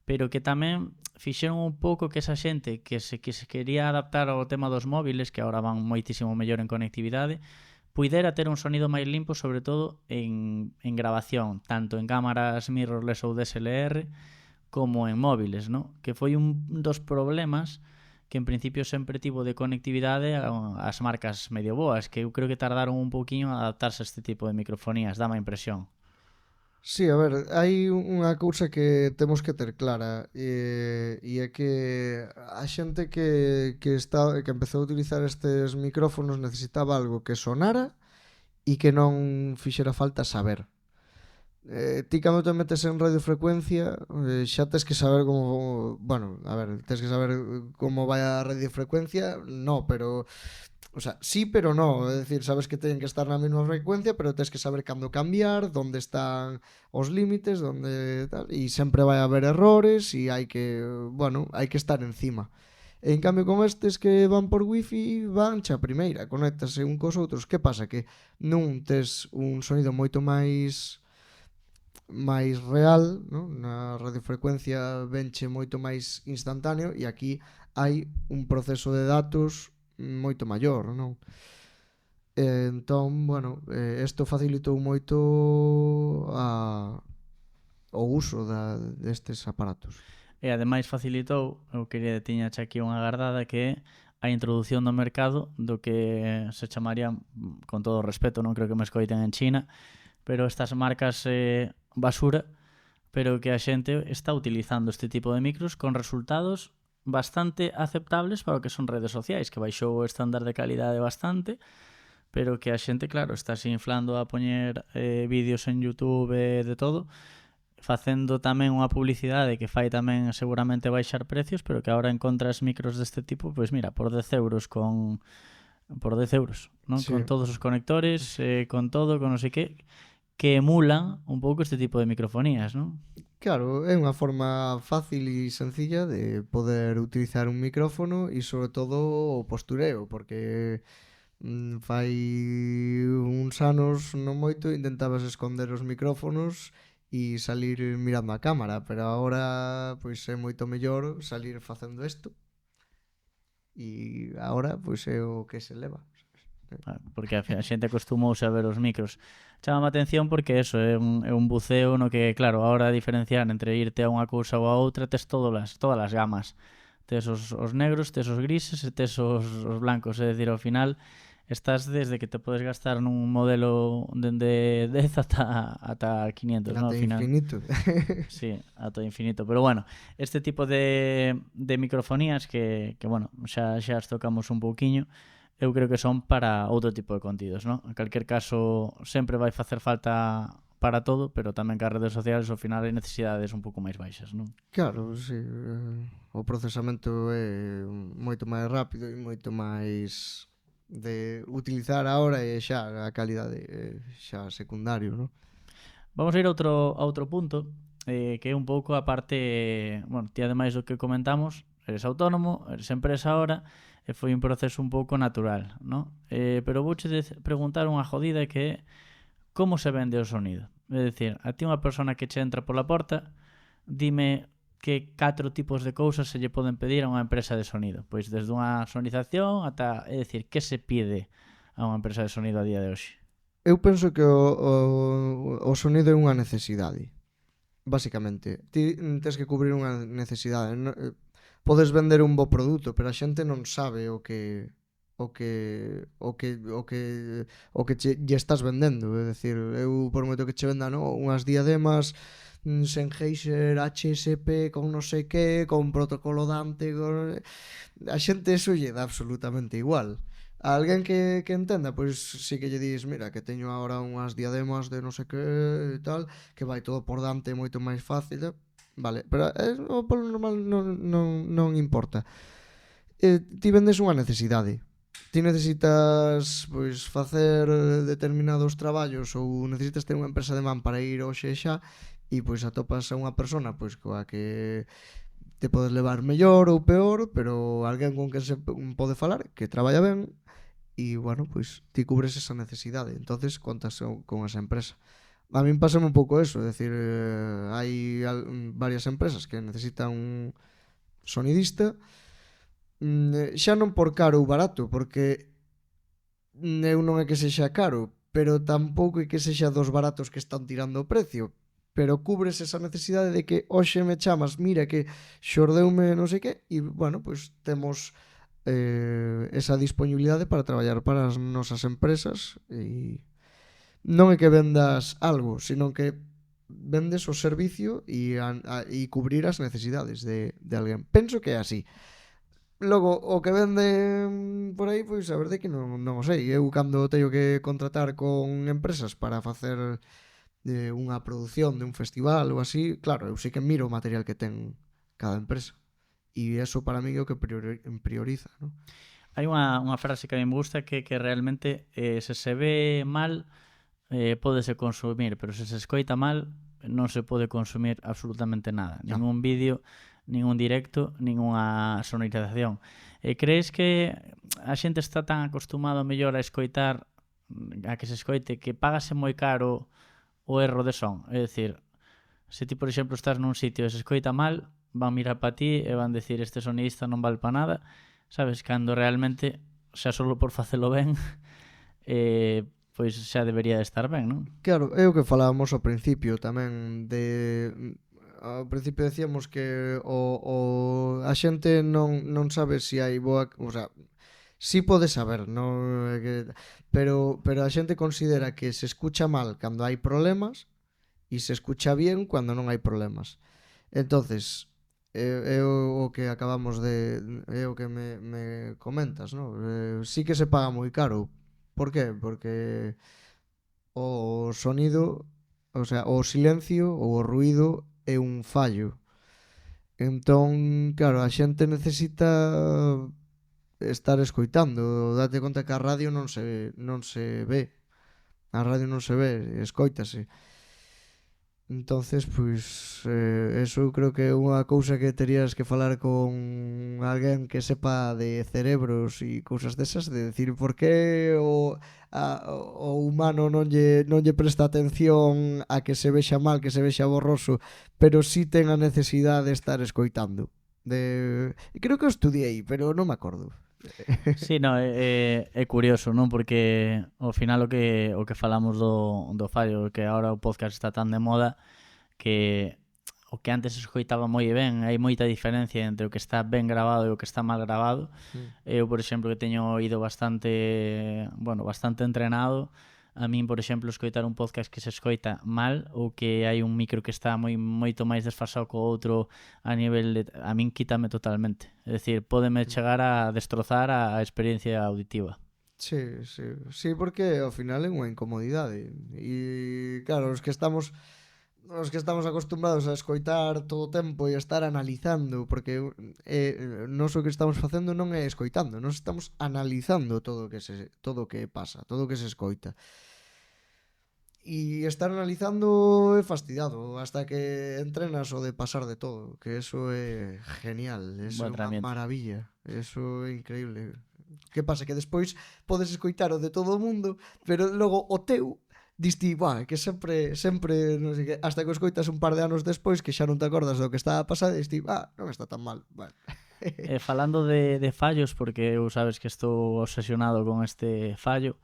pero que tamén fixeron un pouco que esa xente que se quería adaptar ao tema dos móviles, que agora van moitísimo mellor en conectividade, puidera ter un sonido máis limpo, sobre todo en grabación, tanto en cámaras mirrorless ou DSLR, como en móviles, ¿no? Que foi un dos problemas que en principio sempre tivo de conectividade as marcas medio boas, que eu creo que tardaron un pouquiño a adaptarse a este tipo de microfonías, dá má impresión. Sí, a ver, hai unha cousa que temos que ter clara, e é que a xente que empezou a utilizar estes micrófonos necesitaba algo que sonara e que non fixera falta saber. Ti cando te metes en radiofrecuencia, xa tes que saber como, bueno, a ver, tes que saber como vai a radiofrecuencia, no, pero o sea, sí, pero no. É dicir, sabes que teñen que estar na mesma frecuencia, pero tens que saber cando cambiar, onde están os límites, onde tal, e sempre vai haber errores e hai que, bueno, hai que estar encima. En cambio, con estes que van por wifi, van xa primeira, conéctase un cos outros. Que pasa? Que nun tes un sonido moito máis real, ¿no? Na radiofrecuencia venche moito máis instantáneo e aquí hai un proceso de datos moito maior, non? Entón, bueno, isto facilitou moito o uso destes aparatos. E ademais facilitou, eu quería tiña aquí unha agardada, que é a introdución no mercado do que se chamaría, con todo o respeto, non creo que me escoiten en China, pero estas marcas basura, pero que a xente está utilizando este tipo de micros con resultados bastante aceptables para o que son redes sociais, que baixou o estándar de calidade bastante, pero que a xente, claro, está se inflando a poñer vídeos en YouTube de todo, facendo tamén unha publicidade que fai tamén seguramente baixar precios, pero que agora encontras micros deste tipo, pois mira, por 10 euros con por 10 euros, non? Sí. Con todos os conectores, con todo, con non sei que emulan un pouco este tipo de microfonías, non? Claro, é unha forma fácil e sencilla de poder utilizar un micrófono e sobre todo o postureo, porque fai uns anos non moito intentabas esconder os micrófonos e salir mirando a cámara, pero agora pois é moito mellor salir facendo isto e agora pois é o que se leva. Porque a xente acostumouse a ver os micros. Chama a atención porque eso é un buceo no que, claro, a hora de diferenciar entre irte a unha cousa ou a outra tes todas as gamas. Tes os negros, tes os grises e tes os blancos, é dicir, ao final estás desde que te podes gastar nun modelo dende 10 ata 500, non? Ao Ata final. infinito. Sí, ata infinito. Pero bueno, este tipo de microfonías que bueno, xa as tocamos un pouquiño, eu creo que son para outro tipo de contidos, non? En calquer caso, sempre vai facer falta para todo, pero tamén que as redes sociales ao final hai necesidades un pouco máis baixas, non? Claro, sí, o procesamento é moito máis rápido e moito máis de utilizar ahora e xa a calidade xa secundario, non? Vamos a ir a outro punto, que é un pouco a parte, bueno, ti ademais do que comentamos, eres autónomo, eres empresa ahora, e foi un proceso un pouco natural, non? Pero vouche preguntar unha jodida que é como se vende o sonido. É dicir, a ti unha persona que che entra pola porta, dime que 4 tipos de cousas se lle poden pedir a unha empresa de sonido. Pois desde unha sonización ata, é dicir, que se pide a unha empresa de sonido a día de hoxe? Eu penso que o sonido é unha necesidade, basicamente. Ti tes que cubrir unha necesidade. Podes vender un bo produto, pero a xente non sabe o que lle estás vendendo. É dicir, eu por moito que che venda, no, unhas diademas Sennheiser HSP con non sei que, con protocolo Dante, a xente eso lle dá absolutamente igual. A alguén que entenda, pois sí que lle dis, mira, que teño agora unhas diademas de non sei que e tal, que vai todo por Dante moito máis fácil, vale, pero o polo normal non importa. Ti vendes unha necesidade. Ti necesitas pois facer determinados traballos ou necesitas ter unha empresa de man para ir hoxe xa e pois atopas a unha persona pois coa que te podes levar mellor ou peor, pero alguén con que se pode falar, que traballa ben e, bueno, pois ti cubres esa necesidade, entonces contas con esa empresa. A min pásame un pouco eso, é dicir, hai varias empresas que necesitan un sonidista, xa non por caro ou barato, porque eu non é que sexa caro, pero tampouco é que sexa dos baratos que están tirando o precio, pero cubres esa necesidade de que hoxe me chamas, mira que xordeume non sei que, e, bueno, pois temos esa disponibilidade para traballar para as nosas empresas e non é que vendas algo, sino que vendes o servicio e cubrir as necesidades de alguén. Penso que é así. Logo, o que vende por aí, pois a verdade é que non o sei. Eu cando teño que contratar con empresas para facer unha produción de un festival ou así, claro, eu sei que miro o material que ten cada empresa. E eso para mí é o que prioriza, non? Hai unha frase que a mí me gusta que realmente se ve mal pódese consumir, pero se escoita mal non se pode consumir absolutamente nada, ningún vídeo, ningún directo, ninguna sonorización. Crees que a xente está tan acostumado mellor a escoitar, a que se escoite, que págase moi caro o erro de son? É dicir, se ti, por exemplo, estás nun sitio e se escoita mal, van mirar para ti e van decir este sonidista non vale para nada, sabes, cando realmente xa solo por facelo ben pois xa debería de estar ben, non? Claro, é o que falábamos ao principio tamén ao principio decíamos que a xente non sabe se hai boa, o sea, sí pode saber, non, pero a xente considera que se escucha mal cando hai problemas e se escucha bien cando non hai problemas. Entonces, é o que acabamos de é o que me comentas, non? Sí que se paga moi caro. Por qué? Porque o sonido, o sea, o silencio ou o ruído é un fallo. Entón, claro, a xente necesita estar escoitando. Date conta que a radio non se ve. A radio non se ve, escoítase. Entonces, pois, eso creo que é unha cousa que terías que falar con alguén que sepa de cerebros e cousas desas, de decir por que o humano non lle presta atención a que se vexa mal, que se vexa borroso, pero sí ten a necesidade de estar escoitando. Creo que o estudiei, pero non me acordo. Sí, no, é curioso, non? Porque ao final o que falamos do fallo, que agora o podcast está tan de moda que o que antes se escoitaba moi ben, hai moita diferencia entre o que está ben grabado e o que está mal grabado. Eu, por exemplo, que teño oído bastante entrenado, a min, por exemplo, escoitar un podcast que se escoita mal ou que hai un micro que está moito máis desfasado co outro a nivel de... A min quítame totalmente. É dicir, pódeme chegar a destrozar a experiencia auditiva. Sí, porque ao final é unha incomodidade. E claro, os que estamos acostumbrados a escoitar todo o tempo e a estar analizando, porque nós o que estamos facendo non é escoitando, nós estamos analizando todo o que pasa, todo o que se escoita. E estar analizando é fastidiado hasta que entrenas o de pasar de todo, que eso é genial, eso é unha maravilla, eso é increíble. Que pasa? Que despois podes escoitar o de todo o mundo, pero logo o teu diste, que sempre non sei que, hasta que o escoitas un par de anos despois que xa non te acordas do que estaba a pasar e diste, non está tan mal. Falando de fallos, porque eu sabes que estou obsesionado con este fallo,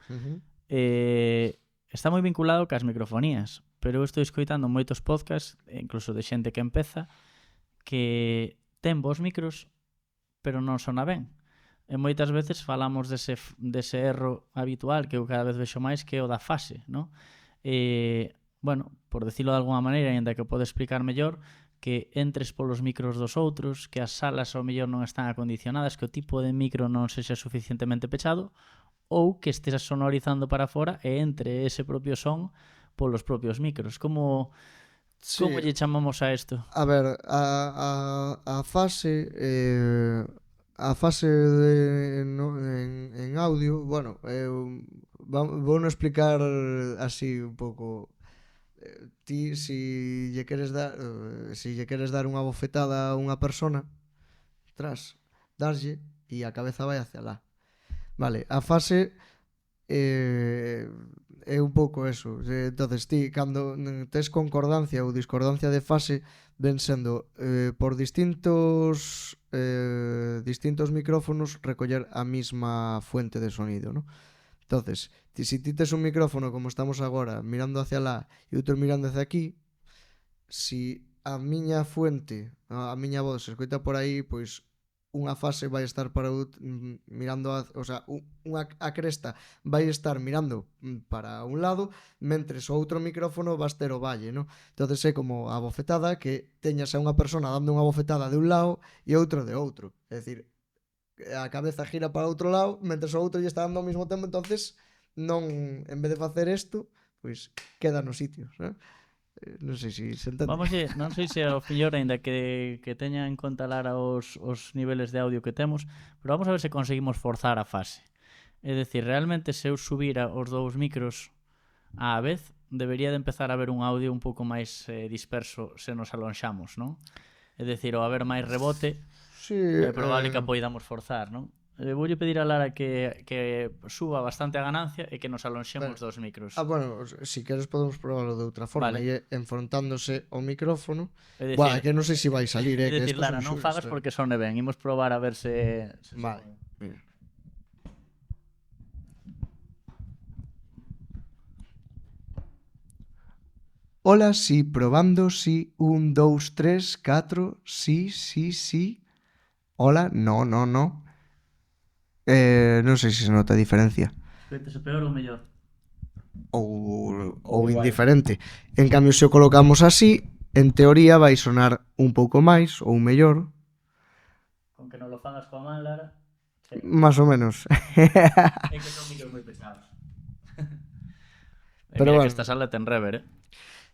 está moi vinculado cas microfonías, pero eu estou escoitando moitos podcasts, incluso de xente que empeza, que ten bons micros, pero non sona ben. E moitas veces falamos dese erro habitual que eu cada vez vexo máis, que é o da fase, non? Bueno, por decirlo de alguna maneira, ainda que pode explicar mellor, que entres polos micros dos outros, que as salas ao mellor non están acondicionadas, que o tipo de micro non sexa suficientemente pechado, ou que estés sonorizando para fora e entre ese propio son polos propios micros. Como lle chamamos a isto? A ver, a fase... A fase en audio, bueno, vou non explicar así un pouco. Ti, si lle queres dar unha bofetada a unha persona, darlle e a cabeza vai hacia lá. Vale, a fase é un pouco eso. Entonces ti, cando tes concordancia ou discordancia de fase, ven sendo por distintos micrófonos recoller a mesma fuente de sonido, ¿no? Entonces, si ti tes un micrófono como estamos agora mirando hacia lá e outro mirando hacia aquí, si a miña fuente, a miña voz se escoita por aí, pois unha fase vai estar mirando a cresta vai estar mirando para un lado, mentres o outro micrófono vas ter o valle, ¿no? Entonces é como a bofetada, que teñas a unha persona dando unha bofetada de un lado e outro de outro, é dicir, a cabeza gira para outro lado mentres o outro lle está dando ao mesmo tempo, entonces non, en vez de facer isto, pois queda no sitio, ¿no? Non sei se se entende. Non sei se ao mellor, ainda que teña en conta Lara os niveles de audio que temos, pero vamos a ver se conseguimos forzar a fase. É dicir, realmente se eu subira os dous micros á vez, debería de empezar a haber un audio un pouco máis disperso se nos alonxamos, non? É dicir, ao haber máis rebote, é probable que a poidamos forzar, non? Voulle pedir a Lara que suba bastante a ganancia e que nos alonxemos dos micros. Bueno, si queres podemos probarlo de outra forma, vale. Enfrontándose ao micrófono. Que non sei se vai salir, é dicir, Lara, non fagas porque sone ben. Imos probar a ver se vale, mira. Hola, sí, probando, sí, 1, 2, 3, 4, sí. Hola, no. Non sei se se nota a diferencia. Escoítase peor ou mellor? Ou indiferente. En cambio, se o colocamos así, en teoría vai sonar un pouco máis ou mellor. Con que non lo fagas coa man, Lara? Sí. Más ou menos. É que son micros moi pesados. Pero mira, que esta sala ten rever,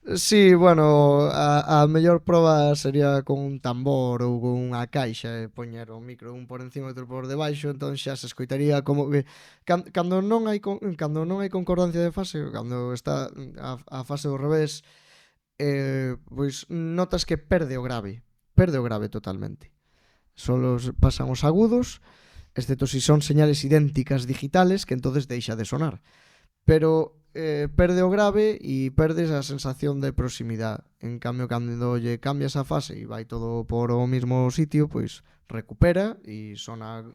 Sí, bueno, a mellor proba sería con un tambor ou con unha caixa e poñer o micro un por encima e outro por debaixo, entón xa se escoitaría como que cando non hai concordancia de fase, cando está a fase do revés, pois notas que perde o grave totalmente. Solo pasan os agudos, excepto si son señales idénticas digitales, que entonces deixa de sonar. Pero perde o grave e perdes a sensación de proximidade. En cambio, cando lle cambias a fase e vai todo por o mismo sitio, pois recupera e sona,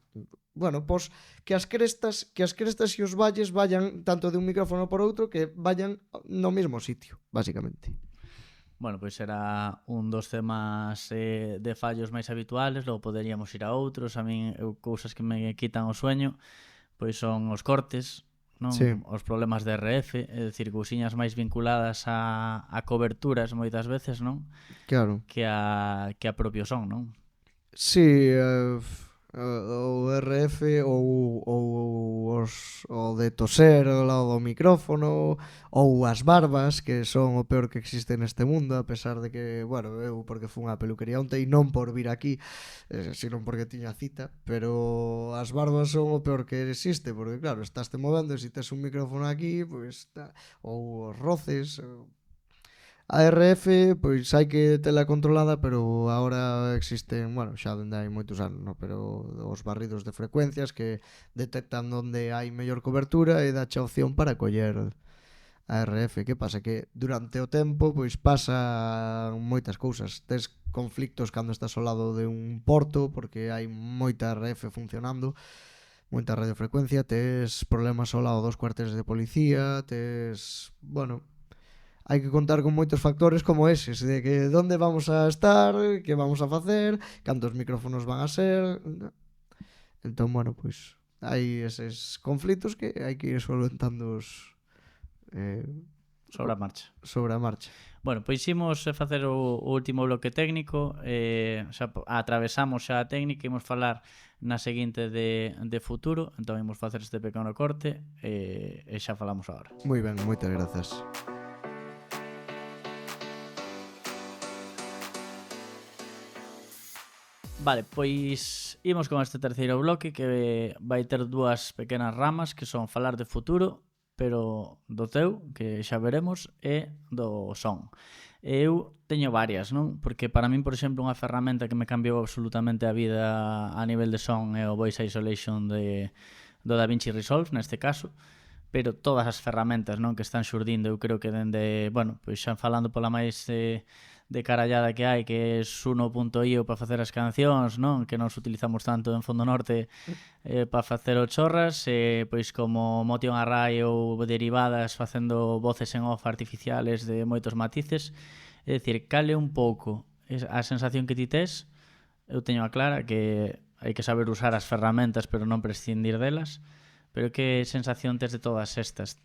bueno, pois que as crestas e os valles vayan tanto de un micrófono por outro que vayan no mesmo sitio, basicamente. Bueno, pois era un dos temas de fallos máis habituales, logo poderíamos ir a outros. A min, cousas que me quitan o sueño, pois son os cortes, Sí, non os problemas de RF, é dicir, cousiñas máis vinculadas a coberturas moitas veces, non? claro. Que a propio son, non? Sí, o RF ou o de toser ao lado do micrófono ou as barbas que son o peor que existe neste mundo, a pesar de que, bueno, eu porque fui unha peluquería onte e non por vir aquí, sino porque tiña cita, pero as barbas son o peor que existe, porque claro, estás te movendo e se tes un micrófono aquí, pois ou os roces, a RF, pois hai que tela controlada, pero agora existen, bueno, xa dende hai moitos anos, no? Pero os barridos de frecuencias que detectan onde hai mellor cobertura e dache a opción para coller a RF. Que pasa? Que durante o tempo, pois pasa moitas cousas. Tes conflictos cando estás ao lado de un porto, porque hai moita RF funcionando, moita radiofrecuencia, tes problemas ao lado dos cuarteles de policía, tes, bueno, hai que contar con moitos factores como eses, de que onde vamos a estar, que vamos a facer, cantos micrófonos van a ser. Entón, bueno, pois hai eses conflitos que hai que ir solventándoos eh, Sobre a marcha. sobre a marcha. Bueno, pois imos facer o último bloque técnico, xa atravesamos xa a técnica, imos falar na seguinte de futuro, entón imos facer este pequeno corte e xa falamos agora. Moi ben, moitas grazas. Vale, pois imos con este terceiro bloque que vai ter dúas pequenas ramas que son falar de futuro, pero do teu, que xa veremos, e do son. Eu teño varias, non? Porque para min, por exemplo, unha ferramenta que me cambiou absolutamente a vida a nivel de son é o Voice Isolation do DaVinci Resolve, neste caso, pero todas as ferramentas, non, que están xurdindo, eu creo que dende, bueno, pois xa falando pola máis de carallada que hai, que é Suno.io para facer as cancións, non, que nos utilizamos tanto en Fondo Norte para facer o chorras, pois como Motion Array ou derivadas facendo voces en off artificiales de moitos matices. É dicir, cale un pouco a sensación que ti tes, eu teño a clara que hai que saber usar as ferramentas pero non prescindir delas. Pero que sensación tes de todas estas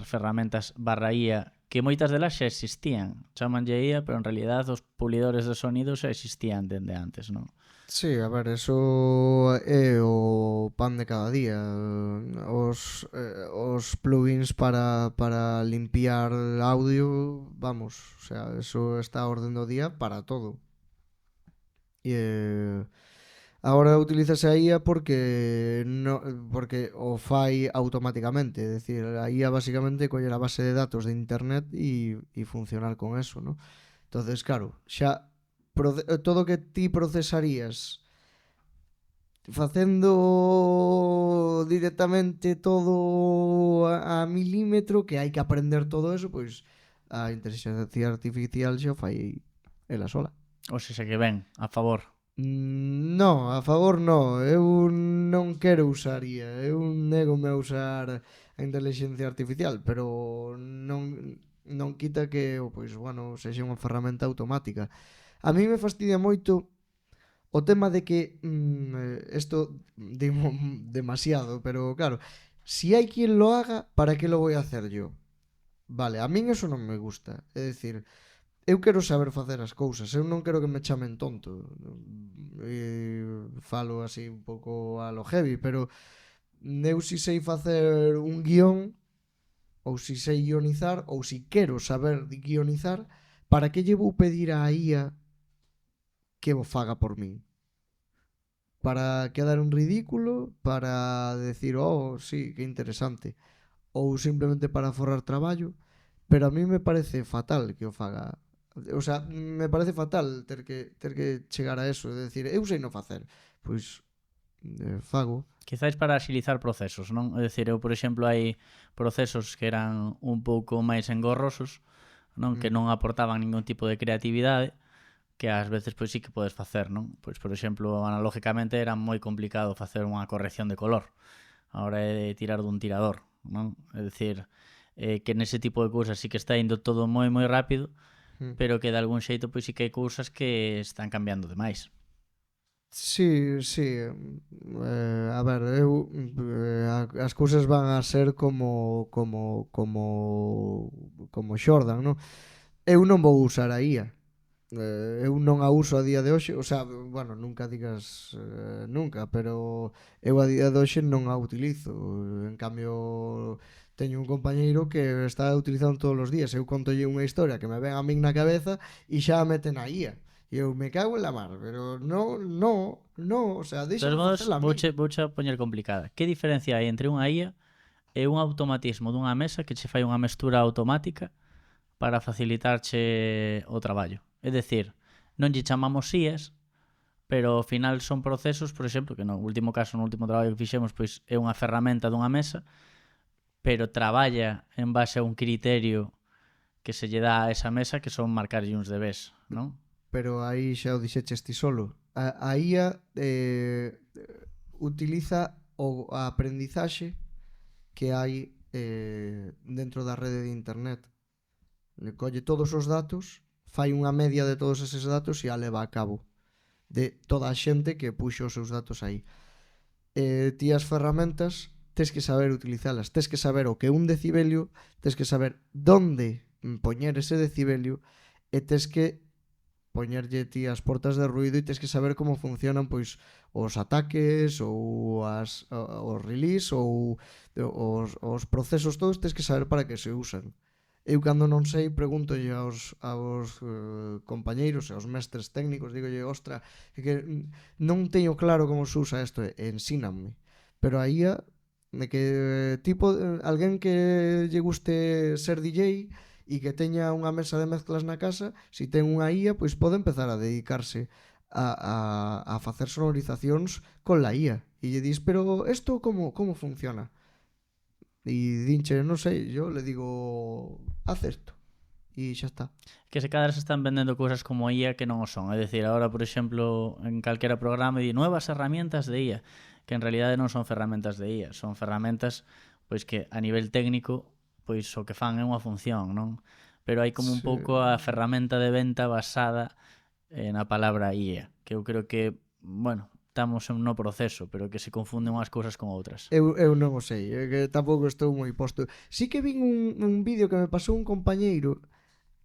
ferramentas barra IA, que moitas delas xa existían? Chamanlle IA, pero en realidad os pulidores de sonido xa existían dende antes, non? Sí, a ver, eso é o pan de cada día. Os plugins para limpiar audio, vamos, o sea, eso está a orden do día para todo. E agora utilízase a IA porque o fai automáticamente, é dicir, a IA basicamente coller a base de datos de internet e funcionar con eso, ¿no? Entonces, claro, xa todo o que ti procesarías facendo directamente todo a milímetro, que hai que aprender todo eso, pois a inteligencia artificial xa o fai ela sola. Ou seja, que ben, a favor. No, a favor no. Eu non quero usar IA. Eu negome a usar a inteligencia artificial, pero non quita que, pois, bueno, sexa unha ferramenta automática. A mí me fastidia moito o tema de que isto digo demasiado, pero claro, si hai quien lo haga, ¿para qué lo voy a hacer yo? Vale, a min eso non me gusta. É dicir, eu quero saber facer as cousas, eu non quero que me chamen tonto. Falo así un pouco a lo heavy, pero eu si sei facer un guión, ou si sei guionizar, ou si quero saber de guionizar, para que lle vou pedir a IA que o faga por min? Para quedar un ridículo, para decir, oh, sí, que interesante, ou simplemente para forrar traballo, pero a mí me parece fatal que o faga. O sea, me parece fatal ter que chegar a eso, de decir, eu sei no facer, pois fago. Quizáis para axilizar procesos, non? É dicir, eu, por exemplo, hai procesos que eran un pouco máis engorrosos, non? Que non aportaban ningún tipo de creatividade, que ás veces pois sí que podes facer, non? Pois, por exemplo, analógicamente era moi complicado facer unha corrección de color. Ahora é de tirar dun tirador, non? É dicir, que nese tipo de cousas sí que está indo todo moi moi rápido, pero que de algún xeito pois sí que hai cousas que están cambiando demais. Sí, sí. A ver, as cousas van a ser como Xordan, non? Eu non vou usar a IA. Eu non a uso a día de hoxe, o sea, bueno, nunca digas nunca, pero eu a día de hoxe non a utilizo. En cambio, teño un compañeiro que está utilizando todos os días. Eu contolle unha historia que me ven a min na cabeza e xa a mete na IA. E eu me cago en la mar, pero no, o sea, De todos deixame modos, facela a min. vouche a poñer complicada. Que diferencia hai entre unha IA e un automatismo dunha mesa que che fai unha mestura automática para facilitarche o traballo? É dicir, non lle chamamos IAs, pero ao final son procesos, por exemplo, que no último caso, no último traballo que fixemos, pois é unha ferramenta dunha mesa, pero traballa en base a un criterio que se lle dá a esa mesa que son marcarlle uns debés, non? Pero aí xa o dixeches ti solo. A IA utiliza a aprendizaxe que hai dentro da rede de internet. Le colle todos os datos, fai unha media de todos eses datos e a leva a cabo de toda a xente que puxo os seus datos aí. Ti as ferramentas tes que saber utilizalas, tes que saber o que é un decibelio, tes que saber donde poñer ese decibelio e tes que poñerlle ti as portas de ruido e tes que saber como funcionan pois os ataques ou os release ou os procesos todos, tes que saber para que se usan. Eu cando non sei pregúntolle aos compañeiros e aos mestres técnicos, digolle, ostra, é que non teño claro como se usa isto, ensínanme. Pero a IA, de que tipo alguén que lle guste ser DJ e que teña unha mesa de mezclas na casa, se ten unha IA, pois pode empezar a dedicarse a facer sonorizacións con la IA. E lle dis, pero isto como funciona? E dinche, non sei, yo le digo, haz esto. E xa está. Que se cada vez están vendendo cousas como IA que non o son. É dicir, agora, por exemplo, en calquera programa di nuevas herramientas de IA, que en realidade non son ferramentas de IA, son ferramentas pois que a nivel técnico pois o que fan é unha función, non? Pero hai como un pouco a ferramenta de venta basada na palabra IA, que eu creo que, bueno, estamos no proceso, pero que se confunden unhas cousas con outras. Eu non o sei, que tampouco estou moi posto. Sí que vin un vídeo que me pasou un compañeiro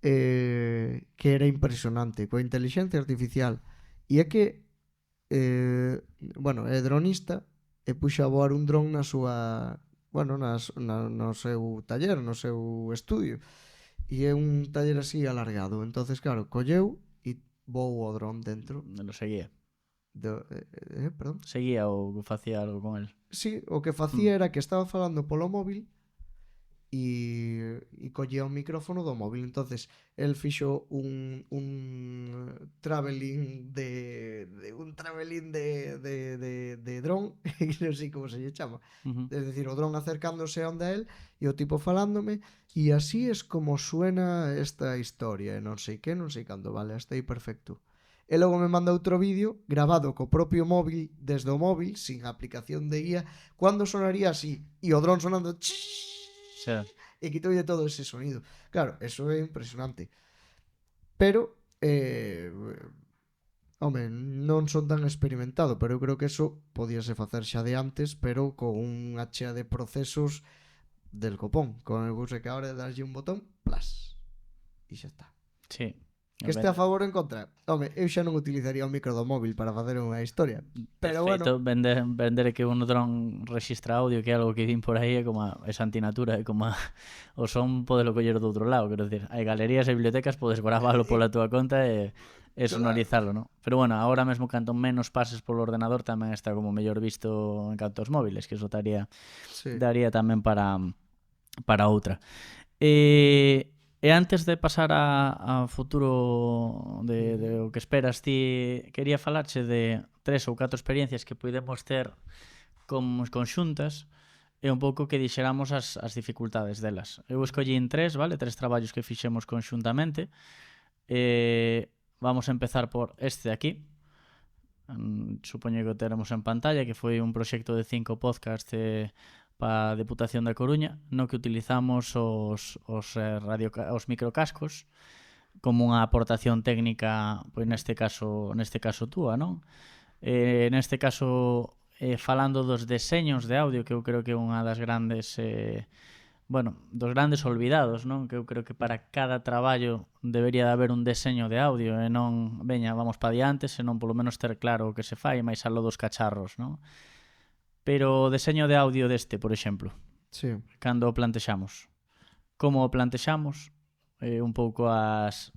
que era impresionante, coa inteligencia artificial. E é que, bueno, é dronista e puxa a voar un dron na súa, bueno, no seu taller, no seu estudio. E é un taller así alargado. Entonces, claro, colleu e voou o dron dentro. Lo seguía. Perdón? Seguía ou facía algo con el. Sí, o que facía era que estaba falando polo móvil e collía o micrófono do móvil. Entonces el fixo un traveling de dron, non sei como se lle chama. Es decir, o dron acercándose a onde a él e o tipo falándome, e así es como suena esta historia, e non sei que, non sei cando, vale, hasta aí perfecto. E logo me manda outro vídeo grabado co propio móvil, desde o móvil, sin aplicación de IA, cando sonaría así, e o dron sonando e quitoulle todo ese sonido. Claro, eso é impresionante. Pero home, non son tan experimentado, pero eu creo que eso podíase facer xa de antes, pero con unha chea de procesos del copón. Con el cousa que agora daslle un botón, plas, e xa está. Sí. Que este a favor ou en contra. Home, eu xa non utilizaría o micro do móvil para facer unha historia. Pero Perfeito, bueno, vender que un dron rexistra audio, que é algo que din por aí, é como esa antinatura, é como o son podelo coller do outro lado, quero decir, hai galerías e bibliotecas, podes gravalo pola túa conta e sonorizalo, non? Pero bueno, agora mesmo canto menos pases polo ordenador tamén está como mellor visto en canto aos móviles, que eso daría tamén para outra. E antes de pasar a futuro de o que esperas ti, quería falarche de 3 ou 4 experiencias que podemos ter conxuntas e un pouco que dixeramos as dificultades delas. Eu escollín 3, vale? 3 traballos que fixemos conxuntamente. Vamos a empezar por este de aquí. Supoño que o teremos en pantalla, que foi un proxecto de 5 podcasts para a Deputación da Coruña, no que utilizamos os microcascos como unha aportación técnica, pois neste caso túa, non? Neste caso, falando dos deseños de audio, que eu creo que é unha das grandes dos grandes olvidados, non? Que eu creo que para cada traballo debería de haber un deseño de audio e non, veña, vamos pa diante, senón polo menos ter claro o que se fai, máis aló dos cacharros, non? Pero o deseño de audio deste, por exemplo, cando o plantexamos, como o plantexamos, un pouco as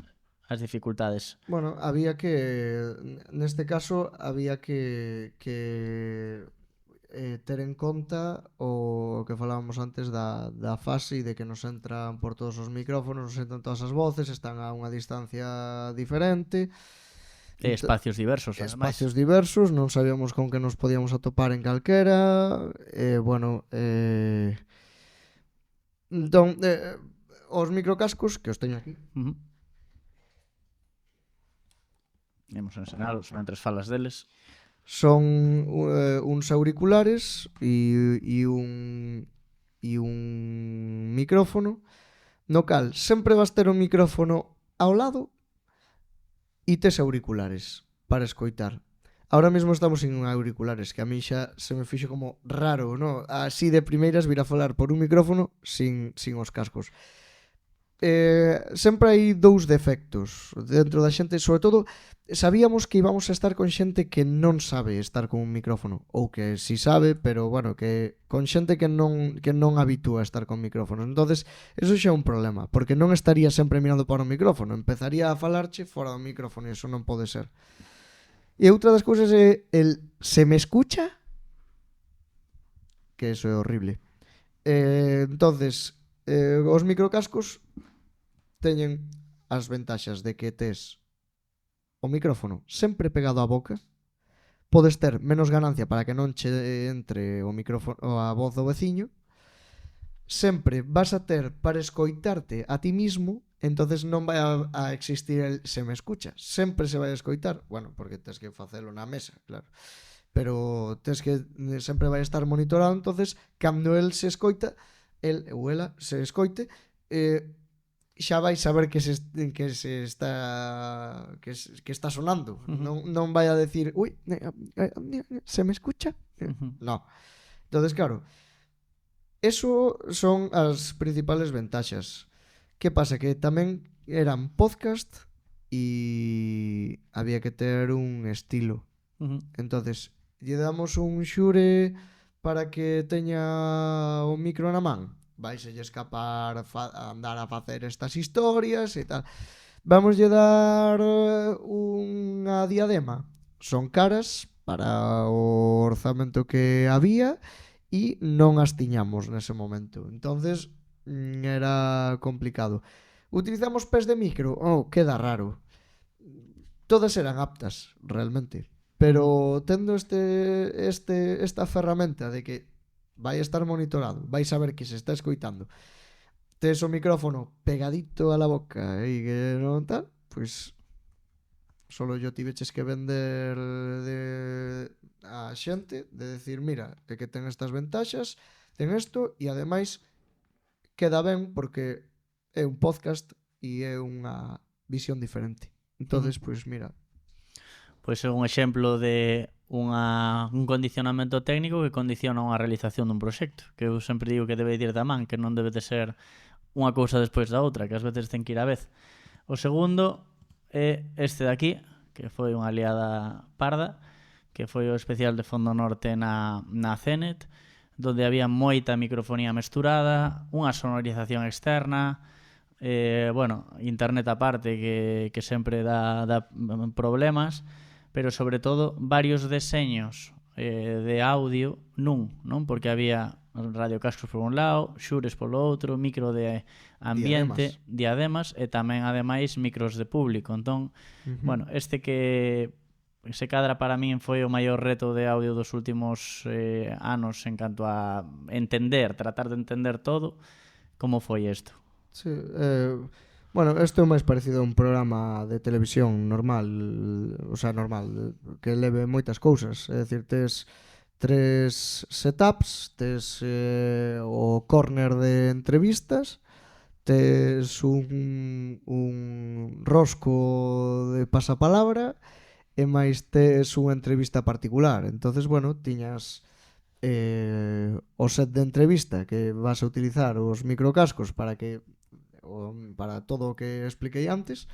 dificultades. Bueno, había que, neste caso, había que ter en conta o que falábamos antes da fase e de que nos entran por todos os micrófonos, nos entran todas as voces, están a unha distancia diferente. Espacios diversos, ademais. Espacios diversos, non sabíamos con que nos podíamos atopar en calquera. Entón, os microcascos, que os teño aquí. Vamos a enseñalos mentres falas deles. Son uns auriculares e un micrófono, no cal sempre vas ter un micrófono ao lado e tes auriculares para escoitar. Ahora mesmo estamos sin auriculares, que a mí xa se me fixo como raro, no? Así de primeiras vir a falar por un micrófono sin os cascos. Sempre hai dous defectos dentro da xente, sobre todo sabíamos que íbamos a estar con xente que non sabe estar con un micrófono, ou que si sabe, pero bueno, que con xente que non habitúa a estar con micrófono. Entonces, eso xa é un problema, porque non estaría sempre mirando para o micrófono, empezaría a falarche fora do micrófono, e eso non pode ser. E outra das cousas é el "se me escucha?", que eso é horrible. Entonces, os microcascos teñen as ventaxas de que tes o micrófono sempre pegado á boca, podes ter menos ganancia para que non che entre o micrófono a voz do veciño, sempre vas a ter para escoitarte a ti mismo, entonces non vai a existir el "se me escucha", sempre se vai a escoitar, bueno, porque tes que facelo na mesa, claro, pero tes que sempre vai a estar monitorado, entonces cando el se escoita, el ou ela se escoite, xa vai saber que está sonando. Non vai a decir, ui, se me escucha? No. Entonces, claro, eso son as principales ventaxas. Que pasa? Que tamén eran podcast e había que ter un estilo. Entonces, lle damos un xure para que teña o micro na man, vaiselle escapar andar a facer estas historias e tal. Vamoslle dar unha diadema. Son caras para o orzamento que había e non as tiñamos nese momento. Entonces era complicado. Utilizamos pés de micro? Queda raro. Todas eran aptas, realmente. Pero tendo esta ferramenta de que vai a estar monitorado, vai saber que se está escoitando, tes o micrófono pegadito a la boca e que non tal, pois solo yo tiveches que vender a xente de decir, mira, que ten estas ventaxas, ten isto e ademais queda ben porque é un podcast e é unha visión diferente. Entonces, pois mira, pois é un exemplo de un condicionamento técnico que condiciona unha realización dun proxecto, que eu sempre digo que debe ir da man, que non debe de ser unha cousa despois da outra, que ás veces ten que ir á vez. O segundo é este de aquí, que foi unha liada parda, que foi o especial de Fondo Norte na CENET, donde había moita microfonía mesturada, unha sonorización externa, bueno, internet aparte que sempre dá problemas, pero sobre todo varios deseños de audio non? Porque había radiocascos por un lado, xures polo outro, micro de ambiente, diademas e tamén ademais micros de público. Entón, bueno, este que se cadra para min foi o maior reto de audio dos últimos anos en canto a tratar de entender todo. Como foi isto? Sí, bueno, isto é máis parecido a un programa de televisión normal, o sea, normal, que leve moitas cousas, é dicir, tes 3 setups, tes o corner de entrevistas, tes un rosco de pasapalabra e máis tes unha entrevista particular. Entonces, bueno, tiñas o set de entrevista que vas a utilizar os microcascos para todo o que expliquei antes.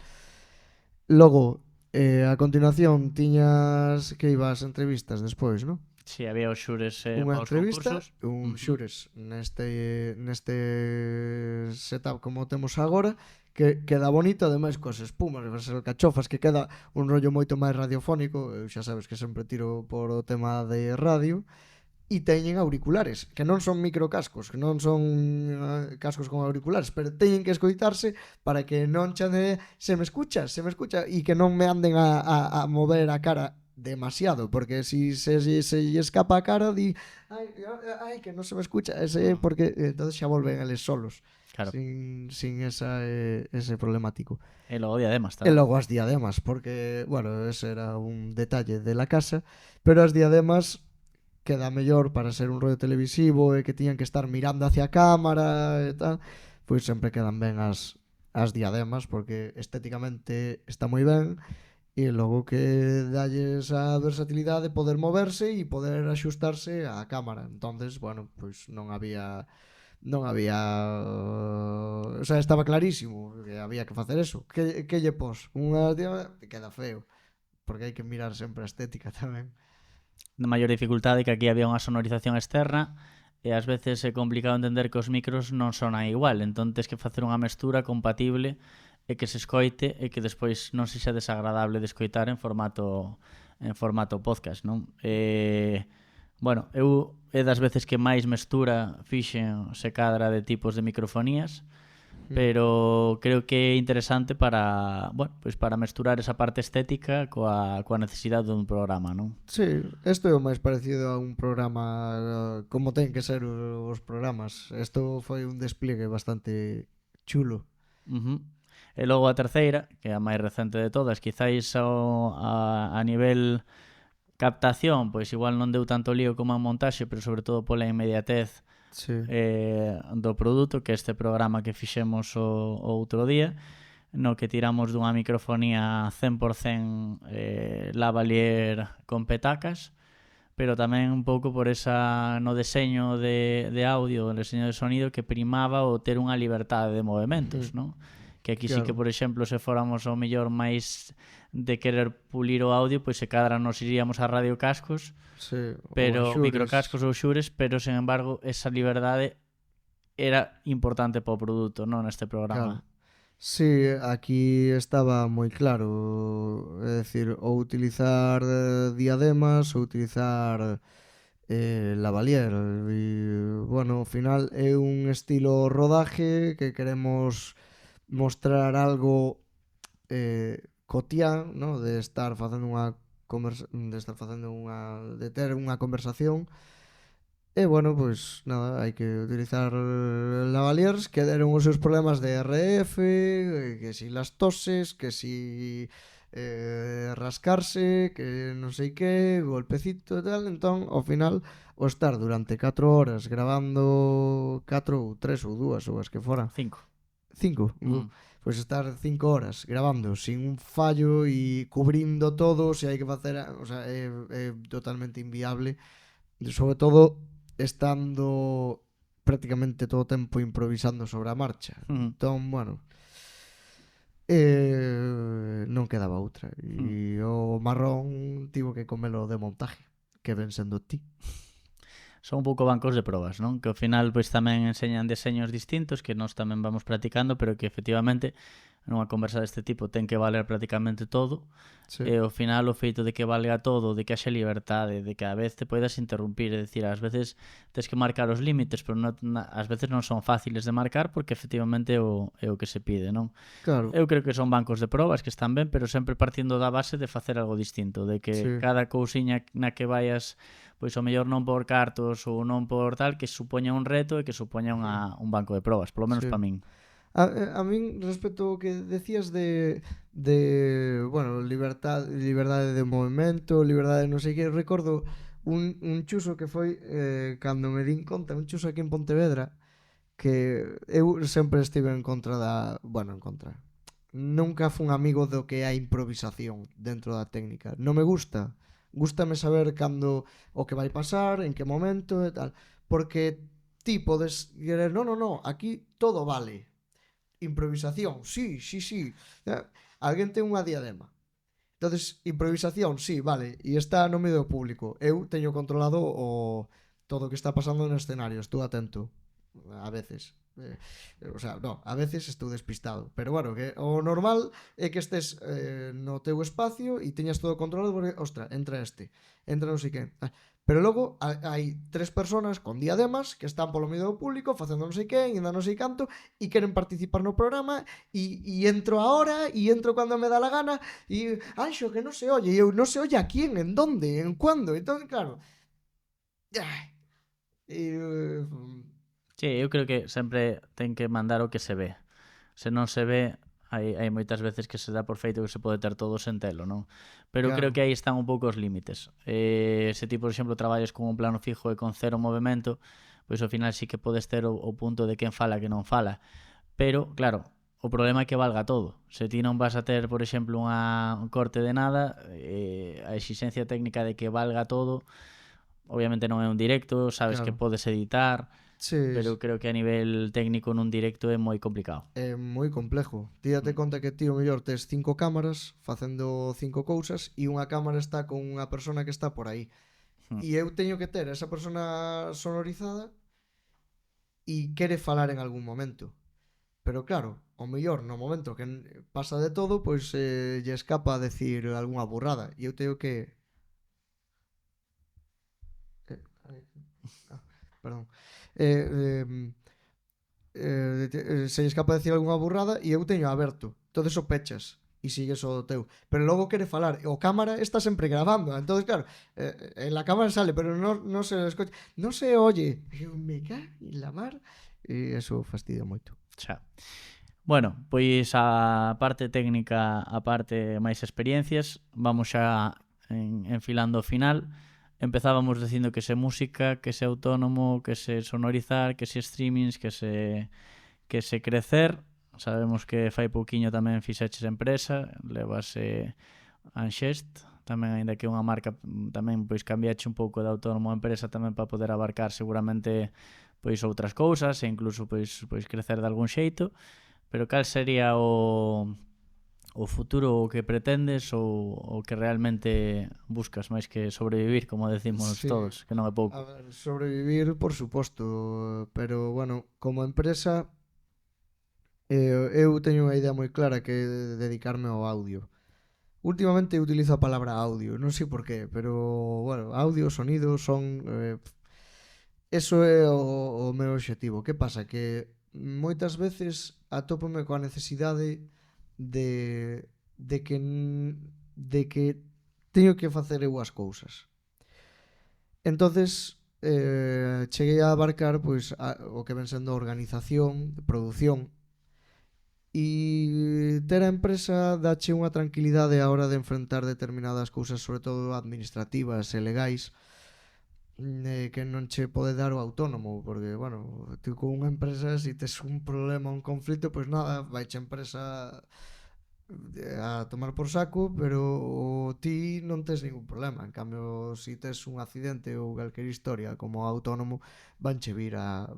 Logo, a continuación tiñas que ibas entrevistas despois, non? Si, había os xures unha aos entrevista, concursos. un xures neste setup como temos agora, que queda bonito, ademais coas espumas e as alcachofas, que queda un rollo moito máis radiofónico. Eu xa sabes que sempre tiro por o tema de radio. E teñen auriculares, que non son microcascos, que non son cascos con auriculares, pero teñen que escoitarse para que non chade se me escucha, e que non me anden a mover a cara demasiado, porque si se lle escapa a cara, di ai, que non se me escucha, ese porque entonces xa volven eles solos. Claro. Sin ese problemático. E logo diademas E logo as diademas, porque, bueno, ese era un detalle de la casa, pero as diademas queda mellor para ser un rollo televisivo e que tiñan que estar mirando hacia a cámara e tal, pois sempre quedan ben as diademas, porque estéticamente está moi ben, e logo que dalles a versatilidade de poder moverse e poder axustarse á cámara. Entonces, bueno, pois non había, o sea, estaba clarísimo que había que facer eso. Que lle pos? Unha diadema queda feo, porque hai que mirar sempre a estética tamén. De maior dificultade que aquí había unha sonorización externa e ás veces é complicado entender que os micros non sonan igual, entón tens que facer unha mestura compatible e que se escoite e que despois non sexa desagradable de escoitar en formato podcast, non? Bueno, eu é das veces que máis mestura fixen se cadra de tipos de microfonías, pero creo que é interesante para, bueno, pois para mesturar esa parte estética coa necesidade dun programa, non? Sí, isto é o máis parecido a un programa como ten que ser os programas. Isto foi un despliegue bastante chulo. E logo a terceira, que é a máis recente de todas, quizáis a nivel captación, pois igual non deu tanto lío como a montaxe, pero sobre todo pola inmediatez do produto, que este programa que fixemos o outro día, no que tiramos dunha microfonía 100% lavalier con petacas, pero tamén un pouco por esa no deseño de audio, no deseño de sonido, que primaba o ter unha liberdade de movimentos, non? Que aquí sí que, por exemplo, se fóramos ao mellor máis de querer pulir o audio, pois se cadra nos iríamos a radiocascos, pero microcascos ou xures, pero, sen embargo, esa liberdade era importante para o produto, non neste programa. Sí, aquí estaba moi claro, é dicir, ou utilizar diademas ou utilizar lavalier, e, bueno, ao final é un estilo rodaje que queremos mostrar algo cotián, ¿no? De estar facendo de ter unha conversación. E, bueno, pois nada, hai que utilizar lavaliers que deron os seus problemas de RF, que si las toses, que si rascarse, que non sei que, golpecito e tal. Entón, ao final, o estar durante 4 horas grabando 4 ou 3 ou 2 ou as que foran 5, pois estar 5 horas grabando sin un fallo e cubrindo todo, se hai que facer, o sea, é totalmente inviable, sobre todo estando prácticamente todo o tempo improvisando sobre a marcha. Entón, bueno, Non quedaba outra. E o marrón tivo que comelo de montaje, que ven sendo ti. Son un pouco bancos de probas, non? Que ao final pois tamén enseñan deseños distintos que nós tamén vamos practicando, pero que efectivamente nunha conversa deste tipo ten que valer prácticamente todo. Sí. E ao final o feito de que valga todo, de que haxe liberdade, de que a vez te poidas interrumpir, é dicir, ás veces tes que marcar os límites, pero ás veces non son fáciles de marcar porque efectivamente é o que se pide, non? Claro. Eu creo que son bancos de probas que están ben, pero sempre partindo da base de facer algo distinto, de que Sí. cada cousiña na que vayas, pois o mellor non por cartos ou non por tal, que supoña un reto e que supoña un banco de probas, polo menos Sí. para min. A min, respecto ao que decías bueno, liberdade de movimento, liberdade de non sei que, recordo un chuso que foi cando me din conta, un chuso aquí en Pontevedra, que eu sempre estive en contra bueno, en contra. Nunca fun amigo do que é a improvisación dentro da técnica. Non me gusta. Gústame saber cando o que vai pasar, en que momento e tal, porque ti podes querer, no, aquí todo vale. Improvisación, sí. Alguén ten unha diadema. Entonces, improvisación, sí, vale, e está no medio público. Eu teño controlado todo o que está pasando no escenario, estou atento a veces. A veces estou despistado, pero bueno, que o normal é que estés no teu espacio e teñas todo controlado porque, ostra, entra non sei que. Pero logo hai 3 personas con diademas que están polo medio do público facendo non sei que, ainda non sei canto, e queren participar no programa, e entro ahora, e entro cando me dá la gana, e Anxo, que non se oye, e eu non se oye a quién, en donde, en cuándo, entón, claro. Sí, eu creo que sempre ten que mandar o que se ve. Se non se ve, hai moitas veces que se dá por feito que se pode ter todo sen telo, non? Pero creo Claro. que aí están un pouco os límites. Se ti, por exemplo, traballas con un plano fijo e con cero movimento, pois ao final sí que podes ter o punto de quen fala e que non fala. Pero, claro, o problema é que valga todo. Se ti non vas a ter, por exemplo, un corte de nada, a exixencia técnica de que valga todo, obviamente non é un directo, sabes que Claro. podes editar, Sí, pero creo que a nivel técnico nun directo é moi complicado. é moi complejo. Ti date conta que ti o mellor tes 5 cámaras facendo 5 cousas e unha cámara está con unha persona que está por aí. E eu teño que ter esa persona sonorizada e quere falar en algún momento. Pero claro, o mellor no momento que pasa de todo, pois lle escapa a decir algunha burrada e eu teño que perdón. Se lle escapa a decir algunha burrada e eu teño aberto. Entonces o pechas e sigues o teu. Pero logo quere falar. O cámara está sempre grabando. Entonces, claro, en la cámara sale, pero no se escocha. Non se oye. Eu me cago en la mar. E eso fastidia moito. Xa. Bueno, pois a parte técnica, a parte máis experiencias, vamos xa enfilando o final. Empezábamos dicindo que se música, que se autónomo, que se sonorizar, que se streamings, que se crecer. Sabemos que fai pouquiño tamén fixeches empresa, levase Anxest, tamén aínda que unha marca tamén pois cambiache un pouco de autónomo a empresa tamén para poder abarcar seguramente pois outras cousas e incluso pois crecer de algún xeito. Pero cal sería o futuro o que pretendes ou o que realmente buscas máis que sobrevivir, como decimos todos, que non é pouco? A ver, sobrevivir, por suposto, pero bueno, como empresa eu teño unha idea moi clara que é dedicarme ao audio. Últimamente utilizo a palabra audio, non sei por qué, pero bueno, audio, sonido son eso é o meu obxectivo. Que pasa? Que moitas veces atópome coa necesidade de que teño que facer eu as cousas. Entonces cheguei a abarcar pois o que ven sendo organización, produción, e ter a empresa dache unha tranquilidade a hora de enfrentar determinadas cousas, sobre todo administrativas e legais, que non che pode dar o autónomo, porque, bueno, ti con unha empresa, se tes un problema, un conflito, pois nada, vaiche a empresa a tomar por saco, pero ti non tes ningún problema. En cambio, se tes un accidente ou calquer historia como autónomo, vanche vir a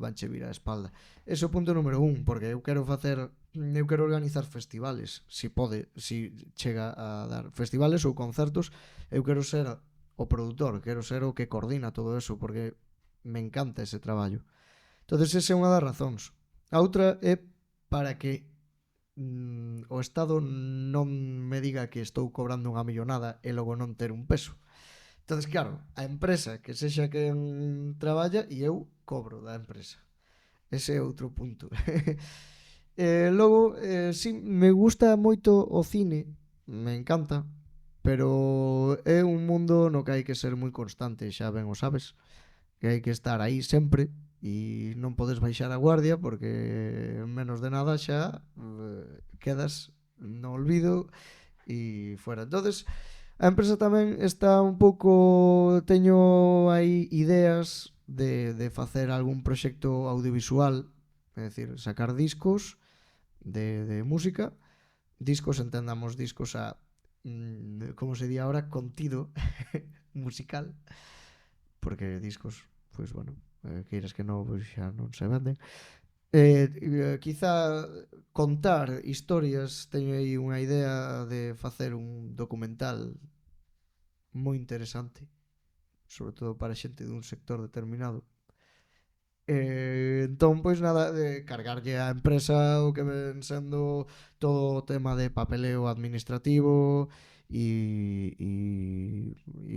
espalda. Ese é o punto número 1, porque eu quero facer eu quero organizar festivales, si pode, si chega a dar festivales ou concertos, eu quero ser o produtor, quero ser o que coordina todo eso, porque me encanta ese traballo. Entonces esa é unha das razóns. A outra é para que o Estado non me diga que estou cobrando unha millonada e logo non ter un peso. Entonces, claro, a empresa que sexa quen traballa e eu cobro da empresa. Ese é outro punto. Logo, sí, me gusta moito o cine, me encanta, pero é un mundo no que hai que ser moi constante, xa ben o sabes, que hai que estar aí sempre e non podes baixar a guardia porque menos de nada xa quedas no olvido e fuera. Entonces, a empresa tamén está un pouco, teño aí ideas de facer algún proxecto audiovisual, é dicir, sacar discos de música, discos, entendamos discos a como se di ahora, contido musical, porque discos, pois bueno, queiras que non, pois xa non se venden. Quizá contar historias, teño aí unha idea de facer un documental moi interesante, sobre todo para xente dun sector determinado. Entón, pois nada, cargarlle á empresa o que ven sendo todo o tema de papeleo administrativo e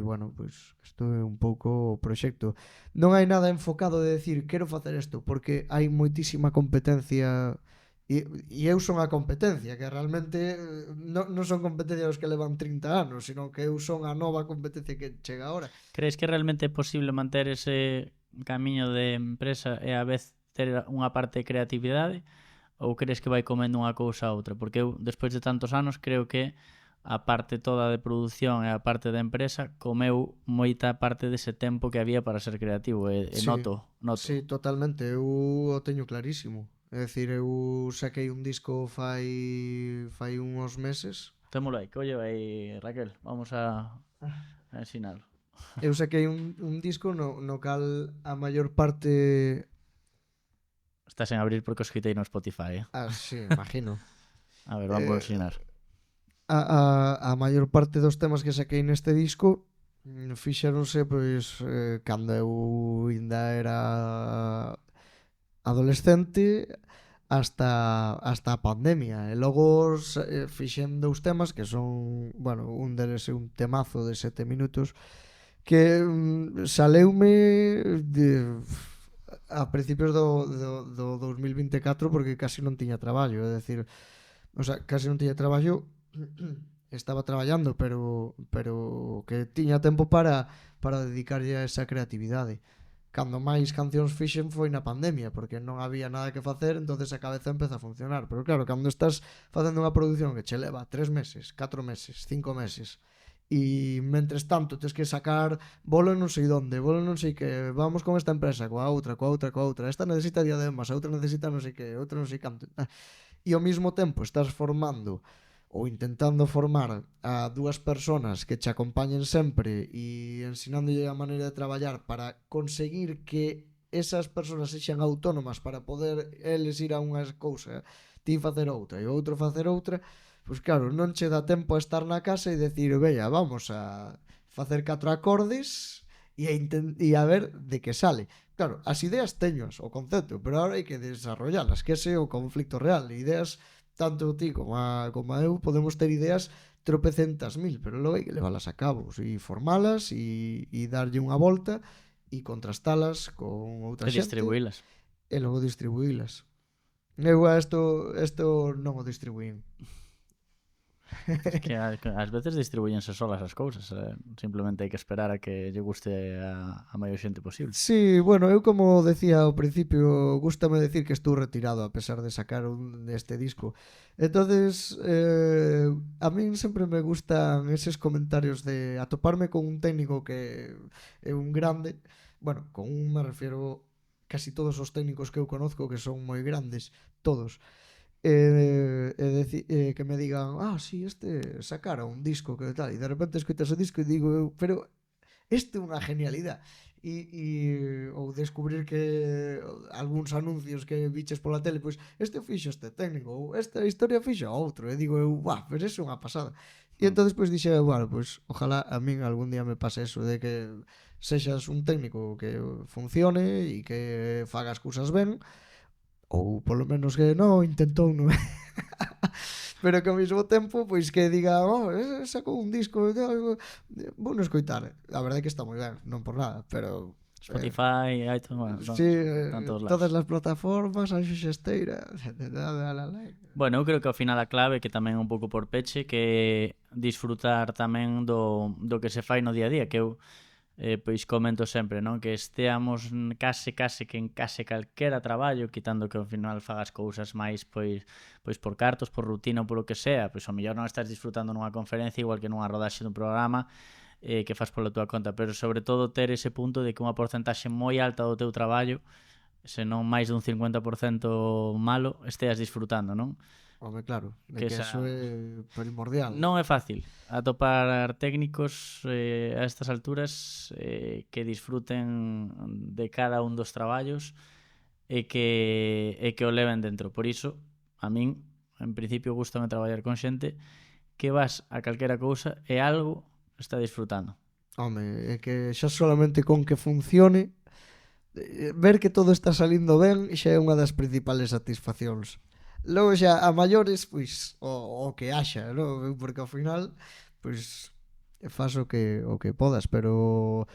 bueno, pois isto é un pouco o proxecto. Non hai nada enfocado de decir quero facer isto, porque hai moitísima competencia e eu son a competencia, que realmente non son competencias os que levan 30 anos, sino que eu son a nova competencia que chega agora. Crees que realmente é posible manter ese camiño de empresa e a vez ter unha parte de creatividade, ou crees que vai comendo unha cousa a outra? Porque eu, despois de tantos anos, creo que a parte toda de produción e a parte da empresa comeu moita parte dese tempo que había para ser creativo e Sí, noto. sí, totalmente, eu o teño clarísimo. É dicir, eu saquei un disco fai uns meses. Témolo aí, colle aí, Raquel, vamos a ensinalo. Eu saquei un disco no cal a maior parte... Estás en abrir porque os quitei no Spotify, eh? Sí, imagino. A ver, vamos a ensinar. A maior parte dos temas que saquei neste disco fixéronse pois cando eu ainda era adolescente hasta a pandemia. E logo fixen dous temas que son, bueno, un deles é un temazo de 7 minutos que saleume a principios do 2024 porque casi non tiña traballo, é dicir, o sea, casi non tiña traballo, estaba traballando, pero que tiña tempo para dedicarlle a esa creatividade. Cando máis cancións fixen foi na pandemia, porque non había nada que facer, entonces a cabeza empeza a funcionar. Pero claro, cando estás facendo unha produción que che leva 3 meses, 4 meses, 5 meses, e mentres tanto tens que sacar bolo non sei onde, bolo non sei que, vamos con esta empresa, coa outra, esta necesita diademas, a outra necesita non sei que, outra non sei canto, e ao mesmo tempo estás formando ou intentando formar a dúas persoas que che acompañen sempre e ensinándolle a maneira de traballar para conseguir que esas persoas sexan autónomas para poder eles ir a unha cousa, ti facer outra e outro facer outra, pois claro, non che dá tempo a estar na casa e decir, veia, vamos a facer 4 acordes e a ver de que sale. Claro, as ideas teñoas, o concepto, pero agora hai que desarrollalas, que ese é o conflicto real. Ideas, tanto ti como eu, podemos ter ideas tropecentas mil, pero logo hai que leválas a cabo e formalas e darlle unha volta e contrastalas con outra E xente distribuílas. e logo distribuílas. Eu isto non o distribuín. Que ás veces distribuíense solas as cousas, simplemente hai que esperar a que lle guste a maior xente posible. Sí, bueno, eu como decía ao principio, gústame decir que estou retirado a pesar de sacar este disco. Entonces, a min sempre me gustan eses comentarios de atoparme con un técnico que é un grande. Bueno, con un me refiero casi todos os técnicos que eu conozco que son moi grandes, todos. Que me digan, sí, este sacara un disco que tal, e de repente escoitas o disco e digo eu, pero este é unha genialidade. ou descubrir que algúns anuncios que biches pola tele, pois este o fixo este técnico, ou esta historia fixo outro, e digo eu, buah, pero eso é unha pasada. E entón despois dixe, bueno, pois ojalá a min algún día me pase eso de que sexas un técnico que funcione e que faga as cousas ben, ou polo menos que non, intentou, non? Pero que ao mesmo tempo, pois que diga, sacou un disco, vou non escoitar. A verdade é que está moi ben, non por nada, pero Spotify, iTunes, bueno, sí, están todos lados. todas as plataformas, Anxo Xesteira. Bueno, eu creo que ao final a clave, que tamén un pouco por peche, que disfrutar tamén do que se fai no día a día, que eu pois comento sempre, non? Que esteamos case que en case calquera traballo, quitando que ao final fagas cousas máis pois por cartos, por rutina ou polo que sea, pois ao mellor non estás disfrutando nunha conferencia igual que nunha rodaxe dun programa que fas pola túa conta, pero sobre todo ter ese punto de que unha porcentaxe moi alta do teu traballo, se non máis dun 50% malo, esteas disfrutando, non? Home, claro, Que que eso é primordial. Non é fácil atopar técnicos a estas alturas que disfruten de cada un dos traballos e que o leven dentro. Por iso, a min, en principio, gustame traballar con xente que vas a calquera cousa e algo está disfrutando. Home, é que xa solamente con que funcione, ver que todo está salindo ben xa é unha das principales satisfaccións. Logo xa a maiores, pois o que haxa, non? Porque ao final, pois faz o que podas, pero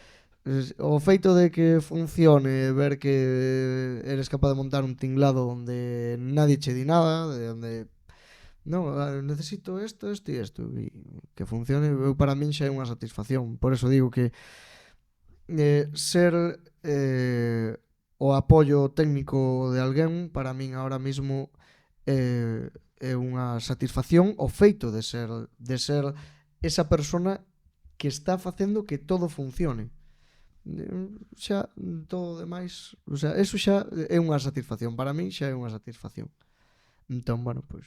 o feito de que funcione, ver que eres capaz de montar un tinglado onde nadie che di nada, de onde non, necesito isto e isto, e que funcione, eu para min xa é unha satisfacción. Por eso digo que ser o apoio técnico de alguén para min ahora mismo é unha satisfacción o feito de ser esa persona que está facendo que todo funcione. Xa todo demais, o sea, eso xa é unha satisfacción, para min xa é unha satisfacción. Entón, bueno, pois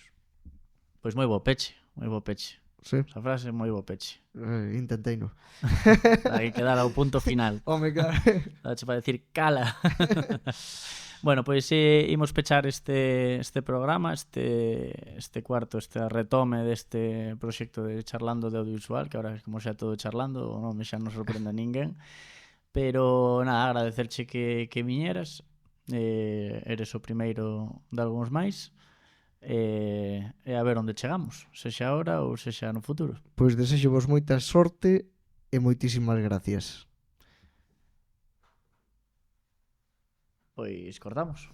moi bo peche, moi bo peche. Sí. Esa frase é moi bo peche. Intenteino. Hai que dar ao punto final. Home, claro. Dache para decir cala. Bueno, pois imos pechar este programa, este retome deste proxecto de Charlando de Audiovisual, que agora como xa todo charlando, o nome xa non sorprende a ninguén. Pero nada, agradecerche que viñeras, eres o primeiro de algúns máis, e a ver onde chegamos, sexa agora ou sexa no futuro. Pois desexo vos moita sorte e moitísimas gracias. Pois cortamos.